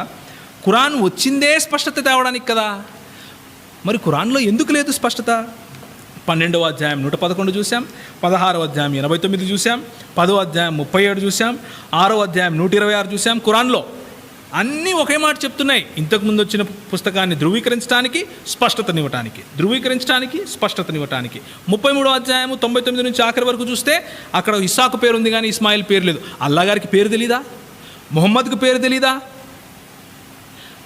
ఖురాన్ వచ్చిందే స్పష్టత తేవడానికి కదా. మరి ఖురాన్లో ఎందుకు లేదు స్పష్టత? 12వ అధ్యాయం 111 చూసాం, 16వ అధ్యాయం 89 చూసాం, 10వ అధ్యాయం 37 చూసాం, 6వ అధ్యాయం 126 చూసాం. ఖురాన్లో అన్నీ ఒకే మాట చెప్తున్నాయి. ఇంతకుముందు వచ్చిన పుస్తకాన్ని ధృవీకరించడానికి, స్పష్టతనివ్వటానికి, 33వ అధ్యాయం 99 నుంచి ఆఖరి వరకు చూస్తే అక్కడ ఇస్సాకు పేరు ఉంది కానీ ఇస్మాయిల్ పేరు లేదు. అల్లా గారికి పేరు తెలీదా? ముహమ్మద్కు పేరు తెలీదా?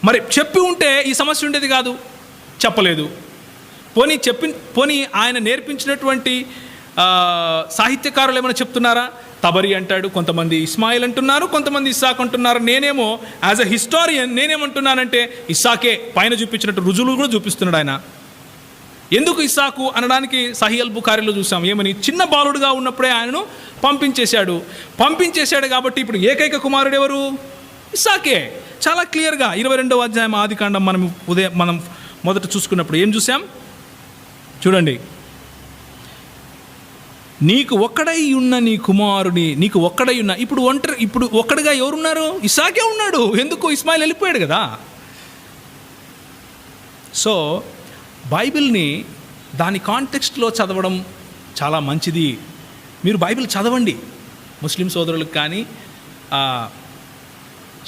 మరి చెప్పి ఉంటే ఈ సమస్య ఉండేది కాదు. చెప్పలేదు. పోనీ ఆయన నేర్పించినటువంటి సాహిత్యకారులు ఏమైనా చెప్తున్నారా? తబరి అంటాడు, కొంతమంది ఇస్మాయిల్ అంటున్నారు, కొంతమంది ఇస్సాక్ అంటున్నారు. నేనేమో యాజ్ అ హిస్టారియన్ నేనేమంటున్నానంటే ఇస్సాకే పైన చూపించినట్టు రుజువులు కూడా చూపిస్తున్నాడు ఆయన. ఎందుకు ఇస్సాకు అనడానికి సహీహ్ అల్ బుఖారీలో చూసాం. ఏమని? చిన్న బాలుడుగా ఉన్నప్పుడే ఆయనను పంపించేశాడు కాబట్టి ఇప్పుడు ఏకైక కుమారుడు ఎవరు? ఇస్సాకే. చాలా క్లియర్గా 22వ అధ్యాయం ఆదికాండం మనం మొదట చూసుకున్నప్పుడు ఏం చూసాం చూడండి. నీకు ఒక్కడై ఉన్న నీ కుమారుని ఇప్పుడు ఒక్కడిగా ఎవరున్నారు? ఇస్సాకే ఉన్నాడు. ఎందుకు? ఇస్మాయిల్ వెళ్ళిపోయాడు కదా. సో బైబిల్ని దాని కాంటెక్స్ట్లో చదవడం చాలా మంచిది. మీరు బైబిల్ చదవండి. ముస్లిం సోదరులకు కానీ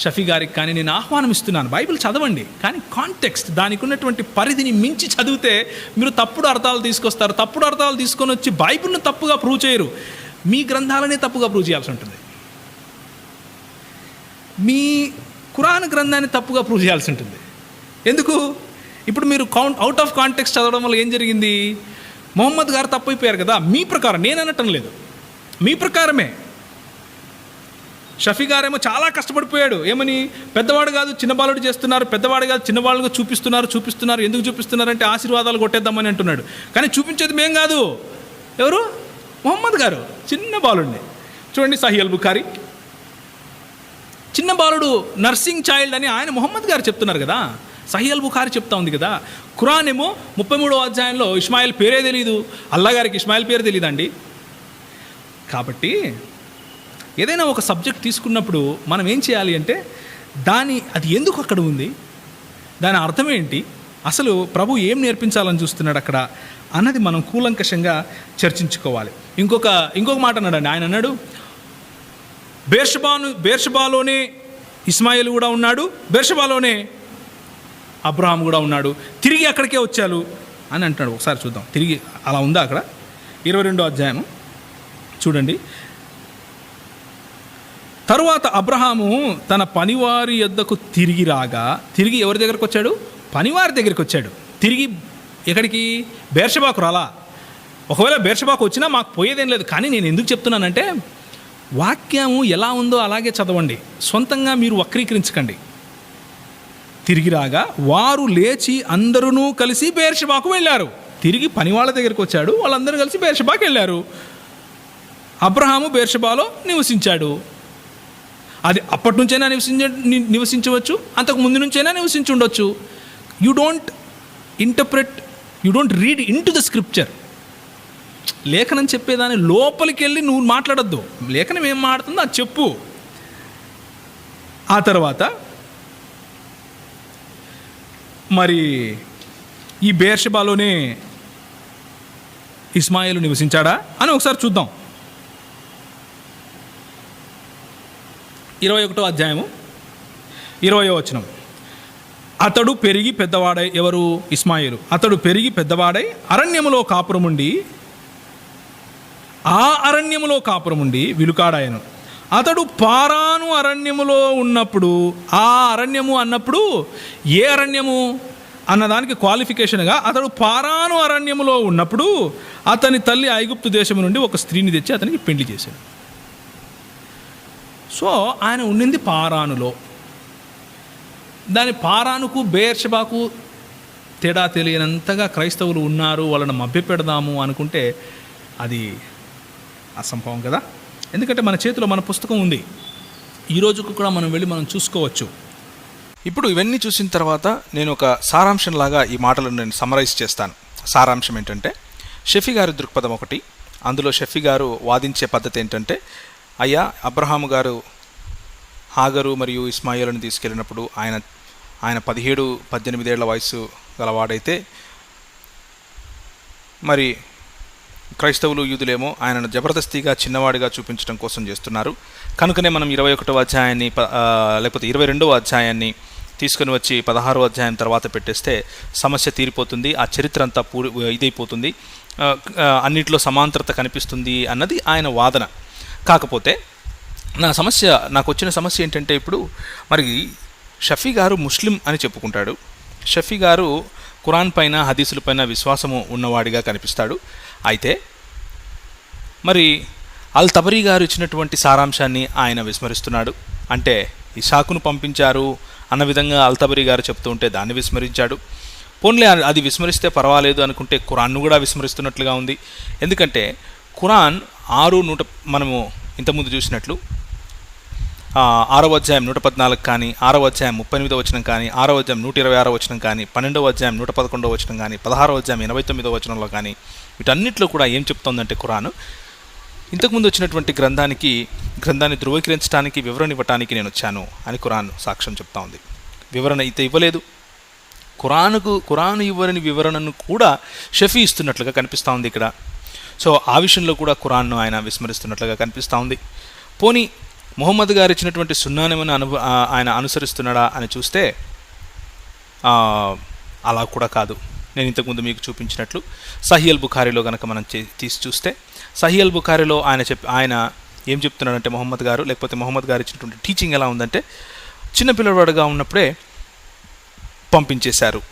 షఫీ గారికి కానీ నేను ఆహ్వానం ఇస్తున్నాను. బైబిల్ చదవండి, కానీ కాంటెక్స్ట్, దానికి ఉన్నటువంటి పరిధిని మించి చదివితే మీరు తప్పుడు అర్థాలు తీసుకొస్తారు. తప్పుడు అర్థాలు తీసుకొని వచ్చి బైబిల్ను తప్పుగా ప్రూవ్ చేయరు, మీ గ్రంథాలనే తప్పుగా ప్రూవ్ చేయాల్సి ఉంటుంది. మీ ఖురాన్ గ్రంథాన్ని తప్పుగా ప్రూవ్ చేయాల్సి ఉంటుంది. ఎందుకు? ఇప్పుడు మీరు అవుట్ ఆఫ్ కాంటెక్స్ట్ చదవడం వల్ల ఏం జరిగింది? మొహమ్మద్ గారు తప్పైపోయారు కదా. మీ ప్రకారం, నేను అనటం లేదు, మీ ప్రకారమే. షఫీ గారేమో చాలా కష్టపడిపోయాడు. ఏమని? పెద్దవాడు కాదు చిన్న బాలుడు చేస్తున్నారు, పెద్దవాడు కాదు చిన్నవాళ్ళుగా చూపిస్తున్నారు. ఎందుకు చూపిస్తున్నారంటే ఆశీర్వాదాలు కొట్టేద్దామని అంటున్నాడు. కానీ చూపించేది మేం కాదు. ఎవరు? మొహమ్మద్ గారు చిన్న బాలుడిని. చూడండి సహీహ్ అల్ బుఖారీ, చిన్న బాలుడు నర్సింగ్ చైల్డ్ అని ఆయన మొహమ్మద్ గారు చెప్తున్నారు కదా. సహీహ్ అల్ బుఖారీ చెప్తా ఉంది కదా. ఖురాన్ ఏమో 33వ అధ్యాయంలో ఇస్మాయిల్ పేరే తెలీదు, అల్లా గారికి ఇస్మాయిల్ పేరు తెలీదండి. కాబట్టి ఏదైనా ఒక సబ్జెక్ట్ తీసుకున్నప్పుడు మనం ఏం చేయాలి అంటే అది ఎందుకు అక్కడ ఉంది, దాని అర్థం ఏంటి, అసలు ప్రభు ఏం నేర్పించాలని చూస్తున్నాడు అక్కడ అన్నది మనం కూలంకషంగా చర్చించుకోవాలి. ఇంకొక మాట అన్నాడండి. ఆయన అన్నాడు, బేర్షబాలోనే ఇస్మాయిల్ కూడా ఉన్నాడు, బేర్షబాలోనే అబ్రహాం కూడా ఉన్నాడు, తిరిగి అక్కడికే వచ్చారు అని అంటున్నాడు. ఒకసారి చూద్దాం, తిరిగి అలా ఉందా అక్కడ? 22వ అధ్యాయం చూడండి. తరువాత అబ్రహాము తన పనివారి యొద్దకు తిరిగి రాగా, తిరిగి ఎవరి దగ్గరకు వచ్చాడు? పనివారి దగ్గరికి వచ్చాడు. తిరిగి ఎక్కడికి? బేర్షబాకు రాలా. ఒకవేళ బేర్షబాకు వచ్చినా మాకు పోయేదేం లేదు. కానీ నేను ఎందుకు చెప్తున్నానంటే వాక్యము ఎలా ఉందో అలాగే చదవండి, సొంతంగా మీరు వక్రీకరించకండి. తిరిగి రాగా వారు లేచి అందరూ కలిసి బేర్షబాకు వెళ్ళారు. తిరిగి పనివాళ్ళ దగ్గరికి వచ్చాడు, వాళ్ళందరూ కలిసి బేర్షబాకు వెళ్ళారు. అబ్రహాము బేర్షబాలో నివసించాడు. అది అప్పటి నుంచైనా నివసించవచ్చు, అంతకు ముందు నుంచైనా నివసించి ఉండొచ్చు. You don't read in to the scripture. లేఖనం చెప్పేదాని లోపలికి వెళ్ళి నువ్వు మాట్లాడొద్దు. లేఖనం ఏం మాట్లాడుతుందో అది చెప్పు. ఆ తర్వాత మరి ఈ బెయేర్షెబాలోనే ఇస్మాయిలు నివసించాడా అని ఒకసారి చూద్దాం. 21వ అధ్యాయము 20వ వచనం. అతడు పెరిగి పెద్దవాడై, ఎవరు? ఇస్మాయిలు. అతడు పెరిగి పెద్దవాడై అరణ్యములో కాపురముండి, ఆ అరణ్యములో కాపురముండి విలుకాడాయను. అతడు పారాను అరణ్యములో ఉన్నప్పుడు, ఆ అరణ్యము అన్నప్పుడు ఏ అరణ్యము అన్నదానికి క్వాలిఫికేషన్గా, అతడు పారాను అరణ్యములో ఉన్నప్పుడు అతని తల్లి ఐగుప్తు దేశం నుండి ఒక స్త్రీని తెచ్చి అతనికి పెళ్లి చేశాడు. సో ఆయన ఉండింది పారానులో. దాని పారానుకు బెయేర్షెబాకు తేడా తెలియనంతగా క్రైస్తవులు ఉన్నారు, వాళ్ళని మభ్యపెడదాము అనుకుంటే అది అసంభవం కదా. ఎందుకంటే మన చేతిలో మన పుస్తకం ఉంది. ఈ రోజుకు కూడా మనం వెళ్ళి మనం చూసుకోవచ్చు. ఇప్పుడు ఇవన్నీ చూసిన తర్వాత నేను ఒక సారాంశంలాగా ఈ మాటలను నేను సమరైజ్ చేస్తాను. సారాంశం ఏంటంటే, షఫీ గారి దృక్పథం ఒకటి. అందులో షఫీ గారు వాదించే పద్ధతి ఏంటంటే, అయ్యా అబ్రహాము గారు హాగరు మరియు ఇస్మాయిలను తీసుకెళ్ళినప్పుడు ఆయన 17-18 ఏళ్ల వయసు గలవాడైతే, మరి క్రైస్తవులు యూదులేమో ఆయనను జబర్దస్తిగా చిన్నవాడిగా చూపించడం కోసం చేస్తున్నారు. కనుకనే మనం 21వ అధ్యాయాన్ని లేకపోతే 22వ అధ్యాయాన్ని తీసుకొని వచ్చి 16వ అధ్యాయం తర్వాత పెట్టేస్తే సమస్య తీరిపోతుంది, ఆ చరిత్ర అంతా ఇదైపోతుంది, అన్నిట్లో సమాంతరత కనిపిస్తుంది అన్నది ఆయన వాదన. కాకపోతే నాకు వచ్చిన సమస్య ఏంటంటే, ఇప్పుడు మరి షఫీ గారు ముస్లిం అని చెప్పుకుంటాడు. షఫీ గారు ఖురాన్ పైన, హదీసుల పైన విశ్వాసము ఉన్నవాడిగా కనిపిస్తాడు. అయితే మరి అల్ తబరీ గారు ఇచ్చినటువంటి సారాంశాన్ని ఆయన విస్మరిస్తున్నాడు. అంటే ఇసాకును పంపించారు అన్న విధంగా అల్ తబరీ గారు చెప్తూ ఉంటే దాన్ని విస్మరించాడు. పోన్లే, అది విస్మరిస్తే పర్వాలేదు అనుకుంటే ఖురాన్ను కూడా విస్మరిస్తున్నట్లుగా ఉంది. ఎందుకంటే ఖురాన్ 6:100 మనము ఇంతకుముందు చూసినట్లు 6వ అధ్యాయం 114 కానీ, 6వ అధ్యాయం 38వ వచనం కానీ, 6వ అధ్యాయం 126వ వచనం కానీ, 12వ అధ్యాయం 111వ వచనం కానీ, 16వ అధ్యాయం 89వ వచనంలో కానీ, వీటన్నిటిలో కూడా ఏం చెప్తోందంటే ఖురాను, ఇంతకుముందు వచ్చినటువంటి గ్రంథాన్ని ధృవీకరించడానికి, వివరణ ఇవ్వటానికి నేను వచ్చాను అని ఖురాన్ సాక్ష్యం చెప్తా ఉంది. వివరణ అయితే ఇవ్వలేదు. ఖురాను ఇవ్వని వివరణను కూడా షఫీ ఇస్తున్నట్లుగా కనిపిస్తూ ఉంది ఇక్కడ. సో ఆ విషయంలో కూడా ఖురాన్ను ఆయన విస్మరిస్తున్నట్లుగా కనిపిస్తూ ఉంది. పోనీ ముహమ్మద్ గారు ఇచ్చినటువంటి సున్నానేమని ఆయన అనుసరిస్తున్నాడా అని చూస్తే అలా కూడా కాదు. నేను ఇంతకుముందు మీకు చూపించినట్లు సహీహ్ బుఖారీలో కనుక మనం తీసి చూస్తే, సహీహ్ బుఖారీలో ఆయన ఏం చెప్తున్నాడంటే, ముహమ్మద్ గారు ఇచ్చినటువంటి టీచింగ్ ఎలా ఉందంటే, చిన్నపిల్లవాడుగా ఉన్నప్పుడే పంపించేశారు,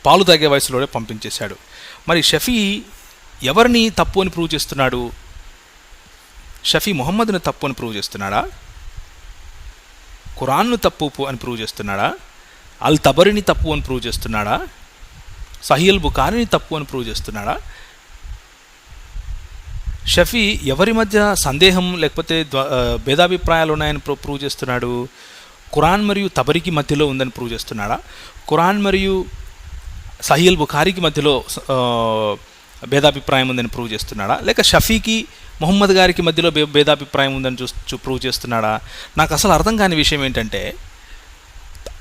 పాలు తాగే వయసులోనే పంపించేశాడు. మరి షఫీ ఎవరిని తప్పు అని ప్రూవ్ చేస్తున్నాడు? షఫీ ముహమ్మద్ను తప్పు అని ప్రూవ్ చేస్తున్నాడా? ఖురాన్ను తప్పు అని ప్రూవ్ చేస్తున్నాడా? అల్ తబరిని తప్పు అని ప్రూవ్ చేస్తున్నాడా? సహీహ్ బుఖారీని తప్పు అని ప్రూవ్ చేస్తున్నాడా? షఫీ ఎవరి మధ్య సందేహం లేకపోతే భేదాభిప్రాయాలు ఉన్నాయని ప్రూవ్ చేస్తున్నాడు? ఖురాన్ మరియు తబరికి మధ్యలో ఉందని ప్రూవ్ చేస్తున్నాడా? ఖురాన్ మరియు సహీహ్ బుఖారీకి మధ్యలో భేదాభిప్రాయం ఉందని ప్రూవ్ చేస్తున్నాడా? లేక షఫీకి ముహమ్మద్ గారికి మధ్యలో భేదాభిప్రాయం ఉందని ప్రూవ్ చేస్తున్నాడా? నాకు అసలు అర్థం కాని విషయం ఏంటంటే,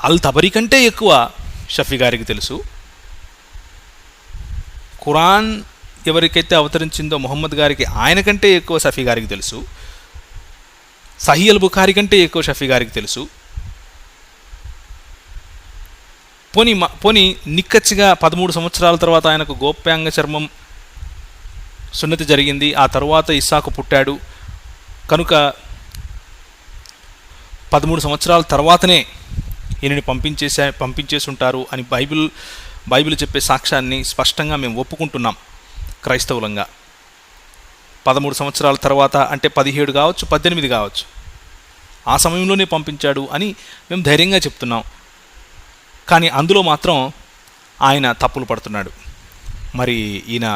అల్ తబరీ కంటే ఎక్కువ షఫీ గారికి తెలుసు. ఖురాన్ ఎవరికైతే అవతరించిందో ముహమ్మద్ గారికి, ఆయన కంటే ఎక్కువ షఫీ గారికి తెలుసు. సహీహ్ బుఖారీ కంటే ఎక్కువ షఫీ గారికి తెలుసు. పోనీ నిక్కచ్చిగా 13 సంవత్సరాల తర్వాత ఆయనకు గోప్యాంగ చర్మం సున్నతి జరిగింది, ఆ తరువాత ఇస్సాకు పుట్టాడు కనుక 13 సంవత్సరాల తర్వాతనే ఈయనని పంపించేసి ఉంటారు అని బైబిల్ చెప్పే సాక్ష్యాన్ని స్పష్టంగా మేము ఒప్పుకుంటున్నాం క్రైస్తవులంగా. 13 సంవత్సరాల తర్వాత అంటే 17 కావచ్చు, 18 కావచ్చు, ఆ సమయంలోనే పంపించాడు అని మేము ధైర్యంగా చెప్తున్నాం. కానీ అందులో మాత్రం ఆయన తప్పులు పడుతున్నాడు. మరి ఈయన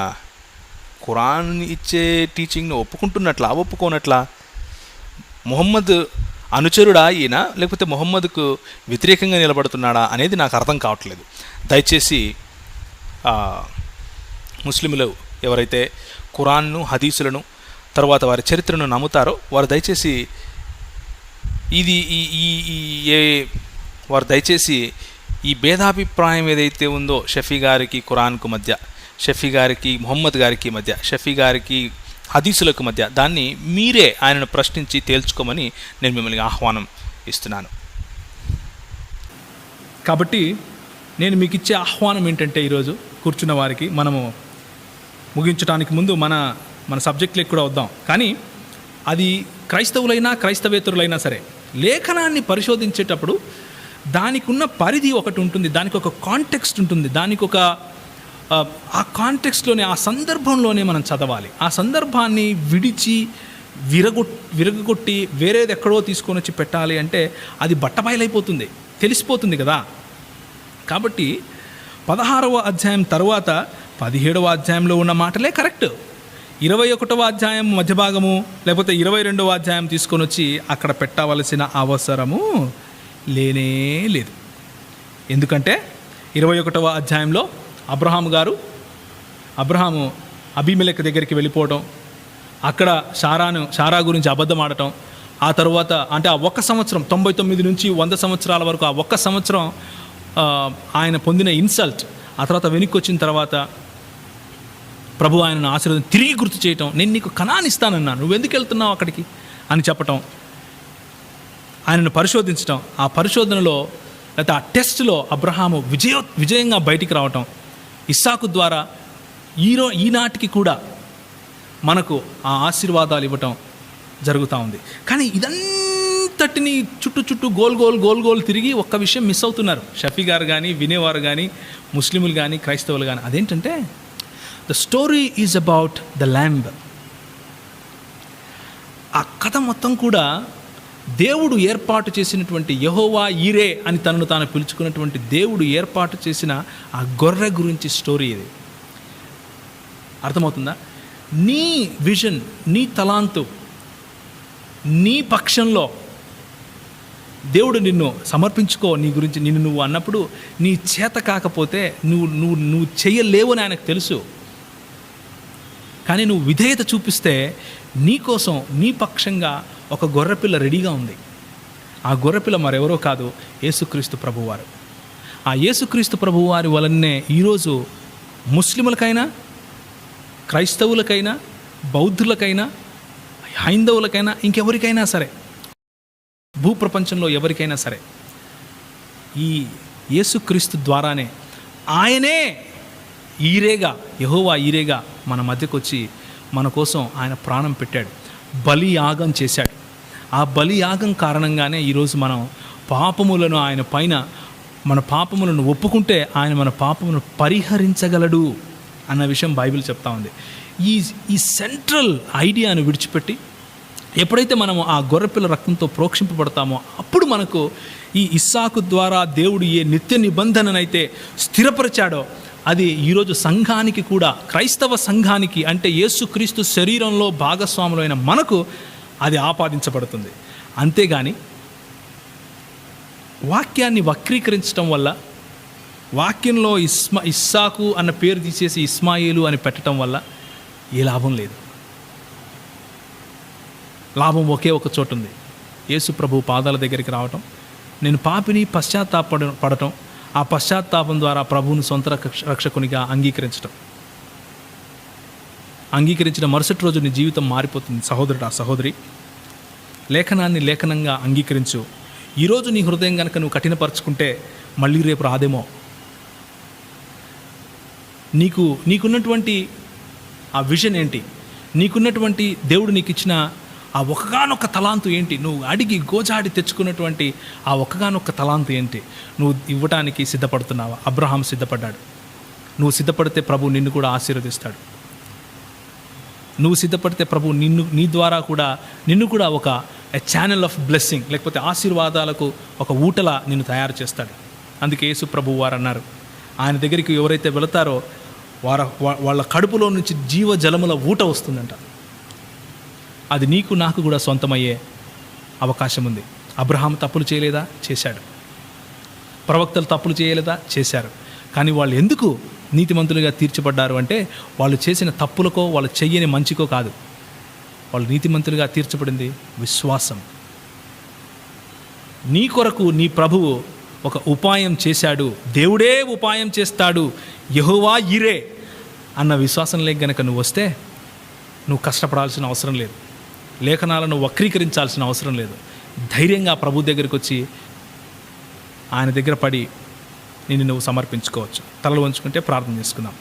ఖురాన్ ఇచ్చే టీచింగ్ను ఒప్పుకోనట్లా? ముహమ్మద్ అనుచరుడా ఈయన, లేకపోతే ముహమ్మద్కు వ్యతిరేకంగా నిలబడుతున్నాడా అనేది నాకు అర్థం కావట్లేదు. దయచేసి ముస్లింలు ఎవరైతే ఖురాన్ను, హదీసులను, తర్వాత వారి చరిత్రను నమ్ముతారో వారు దయచేసి దయచేసి ఈ భేదాభిప్రాయం ఏదైతే ఉందో షఫీ గారికి ఖురాన్కు మధ్య, షఫీ గారికి ముహమ్మద్ గారికి మధ్య, షఫీ గారికి హదీసులకు మధ్య, దాన్ని మీరే ఆయనను ప్రశ్నించి తేల్చుకోమని నేను మిమ్మల్ని ఆహ్వానం ఇస్తున్నాను. కాబట్టి నేను మీకు ఇచ్చే ఆహ్వానం ఏంటంటే, ఈరోజు కూర్చున్న వారికి మనము ముగించడానికి ముందు మన సబ్జెక్ట్లకు కూడా వద్దాం. కానీ అది క్రైస్తవులైనా క్రైస్తవేతరులైనా సరే లేఖనాన్ని పరిశోధించేటప్పుడు దానికి ఉన్న పరిధి ఒకటి ఉంటుంది, దానికి ఒక కాంటెక్స్ట్ ఉంటుంది, దానికి ఒక ఆ కాంటెక్స్ట్లోనే, ఆ సందర్భంలోనే మనం చదవాలి. ఆ సందర్భాన్ని విడిచి విరగొట్టి వేరేది ఎక్కడో తీసుకొని వచ్చి పెట్టాలి అంటే అది బట్టబయలైపోతుంది, తెలిసిపోతుంది కదా. కాబట్టి 16వ అధ్యాయం తర్వాత 17వ అధ్యాయంలో ఉన్న మాటలే కరెక్ట్. 21వ అధ్యాయం మధ్య భాగము లేకపోతే 22వ అధ్యాయం తీసుకొని వచ్చి అక్కడ పెట్టవలసిన అవసరము లేనే లేదు. ఎందుకంటే 21వ అధ్యాయంలో అబ్రహాము అబీమెలెకు దగ్గరికి వెళ్ళిపోవడం, అక్కడ షారా గురించి అబద్ధం ఆడటం, ఆ తర్వాత అంటే ఆ ఒక్క సంవత్సరం 99 నుంచి 100 సంవత్సరాల వరకు ఆ ఒక్క సంవత్సరం ఆయన పొందిన ఇన్సల్ట్, ఆ తర్వాత వెనక్కి వచ్చిన తర్వాత ప్రభు ఆయనను ఆశీర్వాదం తిరిగి గుర్తు చేయటం, నేను నీకు కనాన్ని ఇస్తానన్నా, నువ్వెందుకు వెళ్తున్నావు అక్కడికి అని చెప్పటం, ఆయనను పరిశోధించటం, ఆ పరిశోధనలో లేకపోతే ఆ టెస్ట్లో అబ్రహాము విజయంగా బయటికి రావటం, ఇస్సాకు ద్వారా ఈనాటికి కూడా మనకు ఆ ఆశీర్వాదాలు ఇవ్వటం జరుగుతూ ఉంది. కానీ ఇదంతటిని చుట్టూ గోల్ తిరిగి ఒక్క విషయం మిస్ అవుతున్నారు షఫీ గారు కానీ, వినేవారు కానీ, ముస్లిములు కానీ, క్రైస్తవులు కానీ. అదేంటంటే the story is about the lamb. ఆ కథ మొత్తం కూడా దేవుడు ఏర్పాటు చేసినటువంటి యెహోవా ఈరే అని తనను తాను పిలుచుకున్నటువంటి దేవుడు ఏర్పాటు చేసిన ఆ గొర్రె గురించి స్టోరీ ఇది. అర్థమవుతుందా? నీ విజన్, నీ తలాంతు, నీ పక్షంలో దేవుడు నిన్ను సమర్పించుకో, నీ గురించి నిన్ను నువ్వు అన్నప్పుడు నీ చేత కాకపోతే నువ్వు చేయలేవు అని ఆయనకు తెలుసు. కానీ నువ్వు విధేయత చూపిస్తే నీకోసం, నీ పక్షంగా ఒక గొర్రెపిల్ల రెడీగా ఉంది. ఆ గొర్రెపిల్ల మరెవరో కాదు, యేసుక్రీస్తు ప్రభువారు. ఆ యేసుక్రీస్తు ప్రభువారి వలనే ఈరోజు ముస్లిములకైనా, క్రైస్తవులకైనా, బౌద్ధులకైనా, హైందవులకైనా, ఇంకెవరికైనా సరే, భూప్రపంచంలో ఎవరికైనా సరే ఈ యేసుక్రీస్తు ద్వారానే, ఆయనే ఈరేగా, యెహోవా ఈరేగా మన మధ్యకు వచ్చి మన కోసం ఆయన ప్రాణం పెట్టాడు, బలి యాగం చేశాడు. ఆ బలి యాగం కారణంగానే ఈరోజు మనం పాపములను ఆయన పైన, మన పాపములను ఒప్పుకుంటే ఆయన మన పాపములను పరిహరించగలడు అన్న విషయం బైబిల్ చెప్తా ఉంది. ఈ సెంట్రల్ ఐడియాను విడిచిపెట్టి ఎప్పుడైతే మనము ఆ గొర్రెపిల్ల రక్తంతో ప్రోక్షింపబడతామో అప్పుడు మనకు ఈ ఇస్సాకు ద్వారా దేవుడు ఏ నిత్య నిబంధననైతే స్థిరపరిచాడో అది ఈరోజు సంఘానికి కూడా, క్రైస్తవ సంఘానికి, అంటే యేసుక్రీస్తు శరీరంలో భాగస్వాములైన మనకు అది ఆపాదించబడుతుంది. అంతేగాని వాక్యాన్ని వక్రీకరించడం వల్ల, వాక్యంలో ఇస్సాకు అన్న పేరు తీసేసి ఇస్మాయిలు అని పెట్టడం వల్ల ఏ లాభం లేదు. లాభం ఒకే ఒక చోటు ఉంది, యేసు ప్రభు పాదాల దగ్గరికి రావటం, నేను పాపిని పశ్చాత్తాపడటం, ఆ పశ్చాత్తాపం ద్వారా ప్రభువుని సొంత రక్షకునిగా అంగీకరించిన మరుసటి రోజు నీ జీవితం మారిపోతుంది. సహోదరుడా, సహోదరి, లేఖనాన్ని లేఖనంగా అంగీకరించు. ఈరోజు నీ హృదయం కనుక నువ్వు కఠినపరుచుకుంటే మళ్ళీ రేపు రాదేమో. నీకున్నటువంటి ఆ విజన్ ఏంటి? నీకున్నటువంటి దేవుడు నీకు ఇచ్చిన ఆ ఒక్కగానొక్క తలాంతు ఏంటి? నువ్వు అడిగి గోజాడి తెచ్చుకున్నటువంటి ఆ ఒక్కగానొక్క తలాంతు ఏంటి? నువ్వు ఇవ్వటానికి సిద్ధపడుతున్నావా? అబ్రహాం సిద్ధపడ్డాడు. నువ్వు సిద్ధపడితే ప్రభు నిన్ను కూడా ఆశీర్వదిస్తాడు. నువ్వు సిద్ధపడితే ప్రభు నీ ద్వారా కూడా నిన్ను కూడా ఒక ఛానల్ ఆఫ్ బ్లెస్సింగ్, లేకపోతే ఆశీర్వాదాలకు ఒక ఊటలా నిన్ను తయారు చేస్తాడు. అందుకే యేసు ప్రభు వారు అన్నారు, ఆయన దగ్గరికి ఎవరైతే వెళతారో వాళ్ళ కడుపులో నుంచి జీవజలముల ఊట వస్తుందంట. అది నీకు నాకు కూడా సొంతమయ్యే అవకాశం ఉంది. అబ్రహాం తప్పులు చేయలేదా? చేశాడు. ప్రవక్తలు తప్పులు చేయలేదా? చేశారు. కానీ వాళ్ళు ఎందుకు నీతిమంతులుగా తీర్చబడ్డారు అంటే వాళ్ళు చేసిన తప్పులకో వాళ్ళు చెయ్యని మంచికో కాదు. వాళ్ళు నీతిమంతులుగా తీర్చబడింది విశ్వాసం. నీ కొరకు నీ ప్రభువు ఒక ఉపాయం చేశాడు, దేవుడే ఉపాయం చేస్తాడు, యెహోవా ఈరే అన్న విశ్వాసంలోకి గనక నువ్వు వస్తే నువ్వు కష్టపడాల్సిన అవసరం లేదు, లేఖనాలను వక్రీకరించాల్సిన అవసరం లేదు. ధైర్యంగా ప్రభు దగ్గరికి వచ్చి ఆయన దగ్గర పడి నిన్ను నువ్వు సమర్పించుకోవచ్చు. తలలు వంచుకుంటే ప్రార్థన చేసుకుందాం.